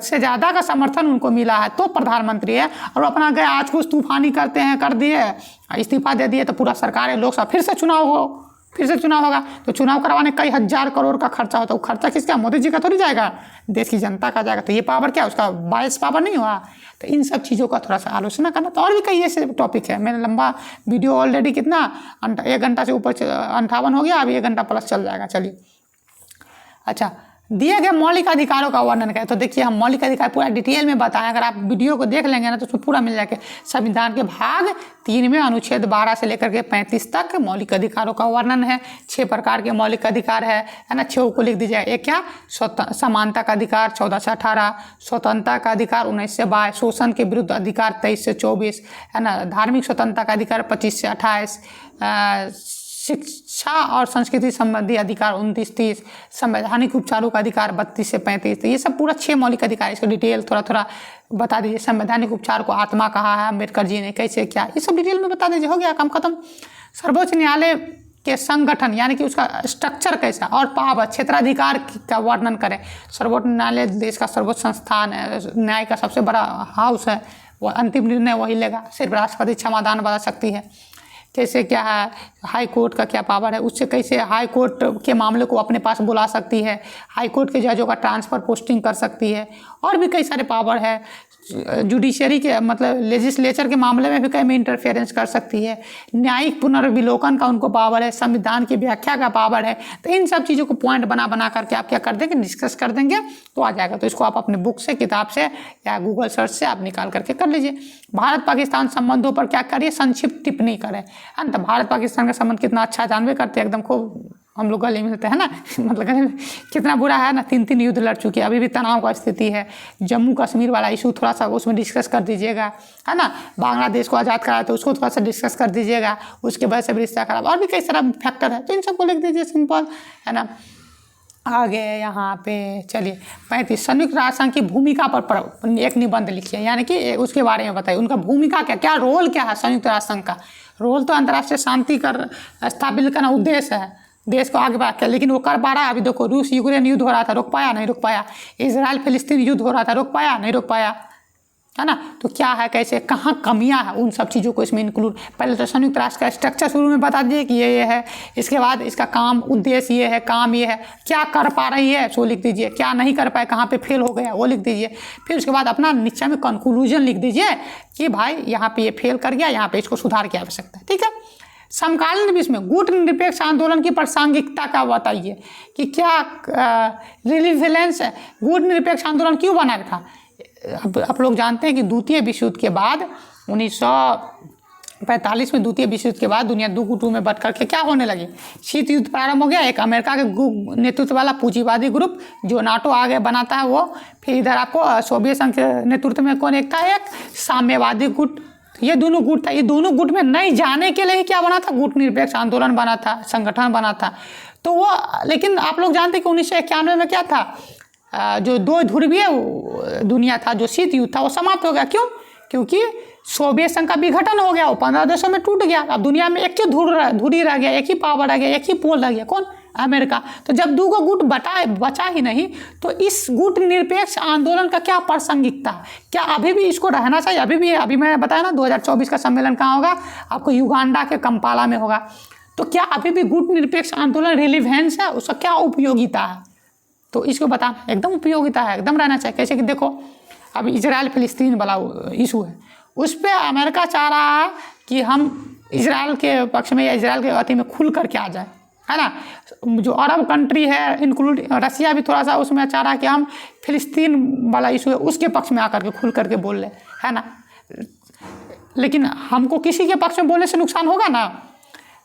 से ज़्यादा का समर्थन उनको मिला है, तो प्रधानमंत्री है। और अपना गए आज कुछ तूफानी करते हैं, कर दिए, इस्तीफा दे दिए, तो पूरा सरकार है, लोकसभा फिर से चुनाव होगा, तो चुनाव करवाने कई हजार करोड़ का खर्चा होता है। वो खर्चा किसका, मोदी जी का थोड़ी जाएगा, देश की जनता का जाएगा। तो ये पावर क्या, उसका बायस पावर नहीं हुआ। तो इन सब चीज़ों का थोड़ा सा आलोचना करना। तो और भी कई ऐसे टॉपिक है, मैंने लंबा वीडियो ऑलरेडी कितना 1 घंटा से ऊपर 58 हो गया, अभी 1 घंटा प्लस चल जाएगा। चलिए, अच्छा, दिए गए मौलिक अधिकारों का वर्णन करें। तो देखिए हम मौलिक अधिकार पूरा डिटेल में बताएं, अगर आप वीडियो को देख लेंगे ना तो उसमें पूरा मिल जाएगा। संविधान के भाग 3 में अनुच्छेद 12 से लेकर के 35 तक मौलिक अधिकारों का वर्णन है। 6 प्रकार के मौलिक अधिकार है ना, 6 को लिख दीजिए। एक क्या, समानता का अधिकार 14 से 18, स्वतंत्रता का अधिकार 19 से 22, शोषण के विरुद्ध अधिकार 23 से 24 है ना, धार्मिक स्वतंत्रता का अधिकार 25 से 28, शिक्षा और संस्कृति संबंधी अधिकार 29-30, संवैधानिक उपचारों का अधिकार 32 से 35। तो ये सब पूरा 6 मौलिक अधिकार, इसको डिटेल थोड़ा थोड़ा बता दीजिए। संवैधानिक उपचार को आत्मा कहा है अम्बेडकर जी ने, कैसे क्या, ये सब डिटेल में बता दीजिए, हो गया काम खत्म। सर्वोच्च न्यायालय के संगठन यानी कि उसका स्ट्रक्चर कैसा और पावर, क्षेत्राधिकार का वर्णन करें। सर्वोच्च न्यायालय देश का सर्वोच्च संस्थान है, न्याय का सबसे बड़ा हाउस है, वो अंतिम निर्णय वही लेगा, सिर्फ राष्ट्रपति क्षमादान बता सकती है। कैसे क्या है, हाई कोर्ट का क्या पावर है, उससे कैसे हाई कोर्ट के मामले को अपने पास बुला सकती है, हाई कोर्ट के जजों का ट्रांसफ़र पोस्टिंग कर सकती है, और भी कई सारे पावर है। जुडिशरी के मतलब लेजिस्लेचर के मामले में भी कई में इंटरफेरेंस कर सकती है। न्यायिक पुनर्विलोकन का उनको पावर है, संविधान की व्याख्या का पावर है। तो इन सब चीज़ों को पॉइंट बना करके आप क्या कर देंगे, डिस्कस कर देंगे तो आ जाएगा। तो इसको आप अपने बुक से, किताब से या गूगल सर्च से आप निकाल करके कर लीजिए। भारत पाकिस्तान संबंधों पर क्या करिए, संक्षिप्त टिप्पणी करें, है ना। तो भारत पाकिस्तान का संबंध कितना अच्छा जानवे करते हैं, एकदम खूब हम लोग गले मिलते हैं ना, मतलब गले में कितना बुरा है ना, 3 युद्ध लड़ चुके हैं, अभी भी तनाव का स्थिति है। जम्मू कश्मीर वाला इशू थोड़ा सा उसमें डिस्कस कर दीजिएगा, है ना। बांग्लादेश को आज़ाद कराया तो उसको थोड़ा सा डिस्कस कर दीजिएगा, उसके वजह से भी रिश्ता खराब, और भी कई सारा फैक्टर है, तो इन सबको लिख दीजिए, सिंपल है ना। आगे यहाँ पे चलिए 35, संयुक्त राष्ट्र संघ की भूमिका पर एक निबंध लिखिए, यानी कि उसके बारे में बताइए, उनका भूमिका क्या, क्या रोल क्या है संयुक्त राष्ट्र संघ का। रोल तो अंतर्राष्ट्रीय शांति कर स्थापित करना उद्देश्य है, देश को आगे बढ़ा के, लेकिन वो कर पा रहा है। अभी देखो रूस यूक्रेन युद्ध हो रहा था, रोक पाया, नहीं रोक पाया। इजराइल फिलिस्तीन युद्ध हो रहा था, रोक पाया, नहीं रोक पाया, है ना। तो क्या है, कैसे, कहाँ कमियां हैं, उन सब चीज़ों को इसमें इंक्लूड। पहले तो संयुक्त राष्ट्र का स्ट्रक्चर शुरू में बता दीजिए कि ये है, इसके बाद इसका काम उद्देश्य ये है, काम ये है, क्या कर पा रही है सो लिख दीजिए, क्या नहीं कर पाए, कहाँ पे फेल हो गया वो लिख दीजिए। फिर उसके बाद अपना नीचे में कंक्लूजन लिख दीजिए कि भाई यहाँ पे ये फेल कर गया, यहाँ पे इसको सुधार की आवश्यकता है, ठीक है। समकालीन विश्व में गुट निरपेक्ष आंदोलन की प्रासंगिकता का बताइए कि क्या रिलेवेंस है, गुट निरपेक्ष आंदोलन क्यों बना था। अब आप लोग जानते हैं कि द्वितीय विश्व युद्ध के बाद 1945 में द्वितीय विश्व युद्ध के बाद दुनिया 2 गुटों में बट करके क्या होने लगी, शीत युद्ध प्रारंभ हो गया। एक अमेरिका के नेतृत्व वाला पूंजीवादी ग्रुप जो नाटो आगे बनाता है वो, फिर इधर आपको सोवियत संघ के नेतृत्व में कौन एक था, एक साम्यवादी गुट। ये दोनों गुट था, ये दोनों गुट में नहीं जाने के लिए ही क्या बना था, गुट निरपेक्ष आंदोलन बना था, संगठन बना था। तो वो, लेकिन आप लोग जानते हैं कि 1991 में क्या था, जो 2 ध्रुवीय दुनिया था, जो शीत युद्ध था वो समाप्त हो गया। क्यों, क्योंकि सोवियत संघ का विघटन हो गया, वो 15 देशों में टूट गया। अब दुनिया में एक ही धुरी रह गया, एक ही पावर रह गया, एक ही पोल रह गया, कौन, अमेरिका। तो जब 2 गुट बचा ही नहीं, तो इस गुट निरपेक्ष आंदोलन का क्या प्रासंगिकता, क्या अभी भी इसको रहना चाहिए, अभी भी। अभी मैं बताया ना 2024 का सम्मेलन कहाँ होगा, आपको युगांडा के कंपाला में होगा। तो क्या अभी भी गुट निरपेक्ष आंदोलन रिलेवेंस है, उसका क्या उपयोगिता है, तो इसको बता, एकदम उपयोगिता है, एकदम रहना चाहिए। कैसे कि देखो अब इजराइल फिलिस्तीन वाला इशू है, उस पर अमेरिका चाह रहा है कि हम इजराइल के पक्ष में या इजराइल के अति में खुल करके आ जाए, है ना। जो अरब कंट्री है इंक्लूड रसिया भी थोड़ा सा उसमें चाह रहा है कि हम फिलिस्तीन वाला इशू है उसके पक्ष में आकर के खुल करके बोल ले, है ना। लेकिन हमको किसी के पक्ष में बोलने से नुकसान होगा ना।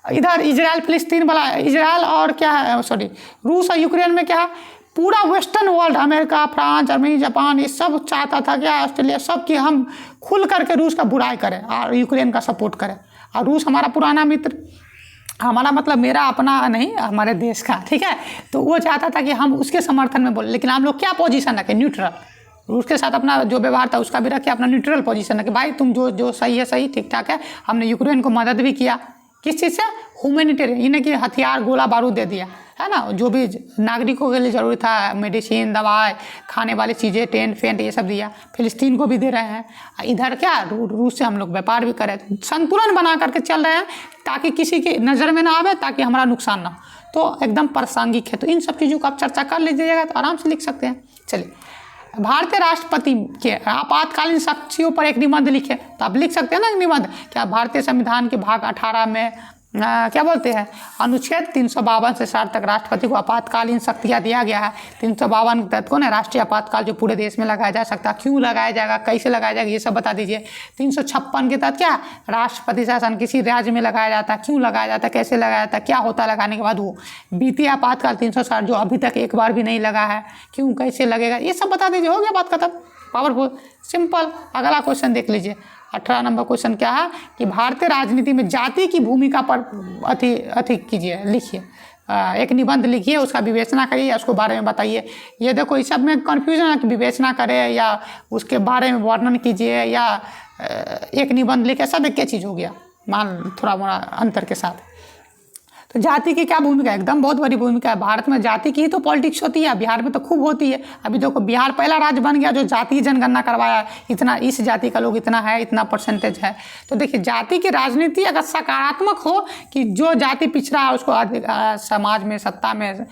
इधर इजराइल फिलिस्तीन वाला, इजराइल और क्या है, सॉरी रूस और यूक्रेन में क्या है, पूरा western world, America, France, Germany, Japan, ये सब चाहता था क्या, ऑस्ट्रेलिया, सब कि हम खुल करके रूस का बुराई करें और यूक्रेन का सपोर्ट करें। और रूस हमारा पुराना मित्र, हमारा मतलब मेरा अपना नहीं, हमारे देश का, ठीक है। तो वो चाहता था कि हम उसके समर्थन में बोले, लेकिन हम लोग क्या पोजीशन रखें, न्यूट्रल। रूस के साथ अपना जो व्यवहार था उसका भी रखे, अपना न्यूट्रल पोजीशन रखे, भाई तुम जो सही है सही, ठीक ठाक है। हमने यूक्रेन को मदद भी किया, किस चीज़ से, ह्यूमैनिटेरियन, इन्हें कि हथियार गोला बारूद दे दिया, है ना। जो भी नागरिकों के लिए ज़रूरी था, मेडिसिन, दवाई, खाने वाली चीज़ें, टेंट फेंट, ये सब दिया। फिलिस्तीन को भी दे रहे हैं। इधर क्या रूस से हम लोग व्यापार भी करें, संतुलन बना करके चल रहे हैं ताकि किसी की नज़र में ना आवे, ताकि हमारा नुकसान ना हो। तो एकदम प्रासंगिक है। तो इन सब चीज़ों को आप चर्चा कर लीजिएगा तो आराम से लिख सकते हैं। चलिए, भारतीय राष्ट्रपति के आपातकालीन शक्तियों पर एक निबंध लिखे, तो आप लिख सकते हैं ना निबंध। क्या भारतीय संविधान के भाग 18 में क्या बोलते हैं, अनुच्छेद 352 से 60 तक राष्ट्रपति को आपातकालीन शक्तियाँ दिया गया है। 352 के तहत कौन है, राष्ट्रीय आपातकाल जो पूरे देश में लगाया जा सकता है, क्यों लगाया जाएगा, कैसे लगाया जाएगा, ये सब बता दीजिए। 356 के तहत क्या, राष्ट्रपति शासन किसी राज्य में लगाया जाता है, क्यों लगाया जाता है, कैसे लगाया जाता है, क्या होता है लगाने के बाद वो। वित्तीय आपातकाल 360 जो अभी तक एक बार भी नहीं लगा है, क्यों कैसे लगेगा, ये सब बता दीजिए, हो गया बात खत्म। Powerful, simple. अगला क्वेश्चन देख लीजिए, 18 नंबर क्वेश्चन क्या है कि भारतीय राजनीति में जाति की भूमिका पर अति कीजिए, लिखिए। एक निबंध लिखिए, उसका विवेचना करिए, उसको बारे में बताइए। ये देखो इस सब में कन्फ्यूजन है कि विवेचना करें या उसके बारे में वर्णन कीजिए या एक निबंध लिखे, सब एक चीज़ हो गया, मान थोड़ा मोड़ा अंतर के साथ। तो जाति की क्या भूमिका है, एकदम बहुत बड़ी भूमिका है। भारत में जाति की ही तो पॉलिटिक्स होती है, बिहार में तो खूब होती है। अभी देखो बिहार पहला राज्य बन गया जो जाति जनगणना करवाया, इतना इस जाति का लोग इतना है, इतना परसेंटेज है। तो देखिए जाति की राजनीति अगर सकारात्मक हो कि जो जाति पिछड़ा है उसको समाज में, सत्ता में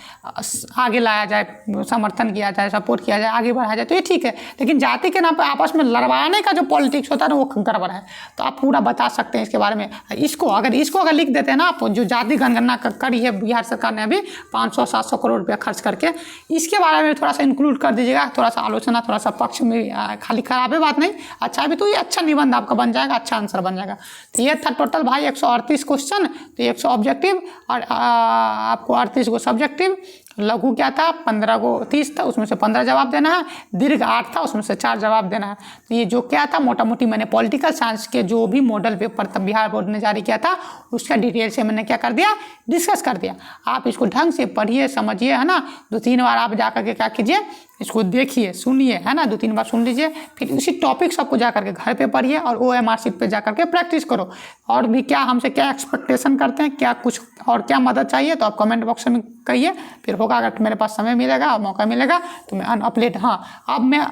आगे लाया जाए, समर्थन किया जाए, सपोर्ट किया जाए, आगे बढ़ाया जाए, तो ये ठीक है। लेकिन जाति के नाम पर आपस में लड़वाने का जो पॉलिटिक्स होता है ना, वो गड़बड़ है। तो आप पूरा बता सकते हैं इसके बारे में। इसको अगर लिख देते हैं ना आप, जो जाति जनगणना करी है बिहार सरकार ने अभी 500-700 करोड़ रुपया खर्च करके, इसके बारे में थोड़ा सा इंक्लूड कर दीजिएगा, थोड़ा सा आलोचना, थोड़ा सा पक्ष में, खाली खराब है बात नहीं, अच्छा भी, तो ये अच्छा निबंध आपका बन जाएगा, अच्छा आंसर बन जाएगा। तो ये था टोटल भाई 138 क्वेश्चन। तो 100 ऑब्जेक्टिव और आपको 38 को सब्जेक्टिव। लघु क्या था, 15 को 30 था, उसमें से 15 जवाब देना है। दीर्घ 8 था, उसमें से 4 जवाब देना है। तो ये जो क्या था, मोटा मोटी मैंने पॉलिटिकल साइंस के जो भी मॉडल पेपर तब बिहार बोर्ड ने जारी किया था उसका डिटेल से मैंने क्या कर दिया, डिस्कस कर दिया। आप इसको ढंग से पढ़िए, समझिए, है ना। 2-3 बार आप जा करके क्या कीजिए, इसको देखिए, सुनिए, है ना, 2-3 बार सुन लीजिए, फिर उसी टॉपिक सबको जा करके घर पे पढ़िए और OMR शीट पे जा करके प्रैक्टिस करो। और भी क्या हमसे क्या एक्सपेक्टेशन करते हैं, क्या कुछ और क्या मदद चाहिए, तो आप कमेंट बॉक्स में कहिए, फिर होगा। अगर मेरे पास समय मिलेगा और मौका मिलेगा तो मैं अपडेट, हाँ, अब मैं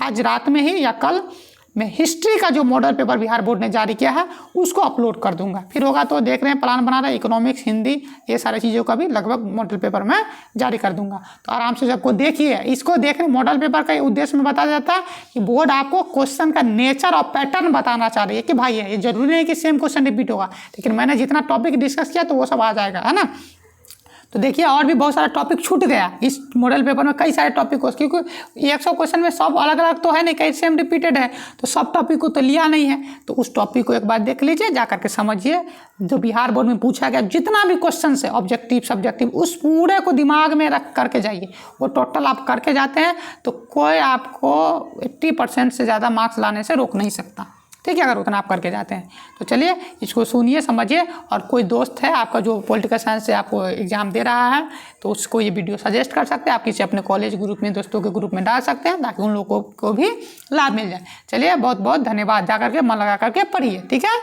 आज रात में ही या कल मैं हिस्ट्री का जो मॉडल पेपर बिहार बोर्ड ने जारी किया है उसको अपलोड कर दूंगा। फिर होगा तो देख रहे हैं, प्लान बना रहे हैं, इकोनॉमिक्स, हिंदी, ये सारी चीज़ों का भी लगभग मॉडल पेपर में जारी कर दूंगा। तो आराम से सबको देखिए। इसको देखने मॉडल पेपर का उद्देश्य में बताया जाता है कि बोर्ड आपको क्वेश्चन का नेचर और पैटर्न बताना चाह रही है कि भाई ये जरूरी नहीं कि सेम क्वेश्चन रिपीट होगा, लेकिन मैंने जितना टॉपिक डिस्कस किया तो वो सब आ जाएगा, है ना। तो देखिए और भी बहुत सारा टॉपिक छूट गया इस मॉडल पेपर में, कई सारे टॉपिक को, क्योंकि 100 क्वेश्चन में सब अलग अलग तो है नहीं, कई सेम रिपीटेड है, तो सब टॉपिक को तो लिया नहीं है। तो उस टॉपिक को एक बार देख लीजिए, जा करके समझिए। जो बिहार बोर्ड में पूछा गया जितना भी क्वेश्चन है, ऑब्जेक्टिव, सब्जेक्टिव, उस पूरे को दिमाग में रख करके जाइए। वो टोटल आप करके जाते हैं तो कोई आपको 80% से ज़्यादा मार्क्स लाने से रोक नहीं सकता, ठीक है, अगर उतना आप करके जाते हैं। तो चलिए इसको सुनिए, समझिए। और कोई दोस्त है आपका जो पॉलिटिकल साइंस से आपको एग्जाम दे रहा है तो उसको ये वीडियो सजेस्ट कर सकते हैं। आप किसी अपने कॉलेज ग्रुप में, दोस्तों के ग्रुप में डाल सकते हैं ताकि उन लोगों को भी लाभ मिल जाए। चलिए बहुत बहुत धन्यवाद। जा करके मन लगा करके पढ़िए, ठीक है।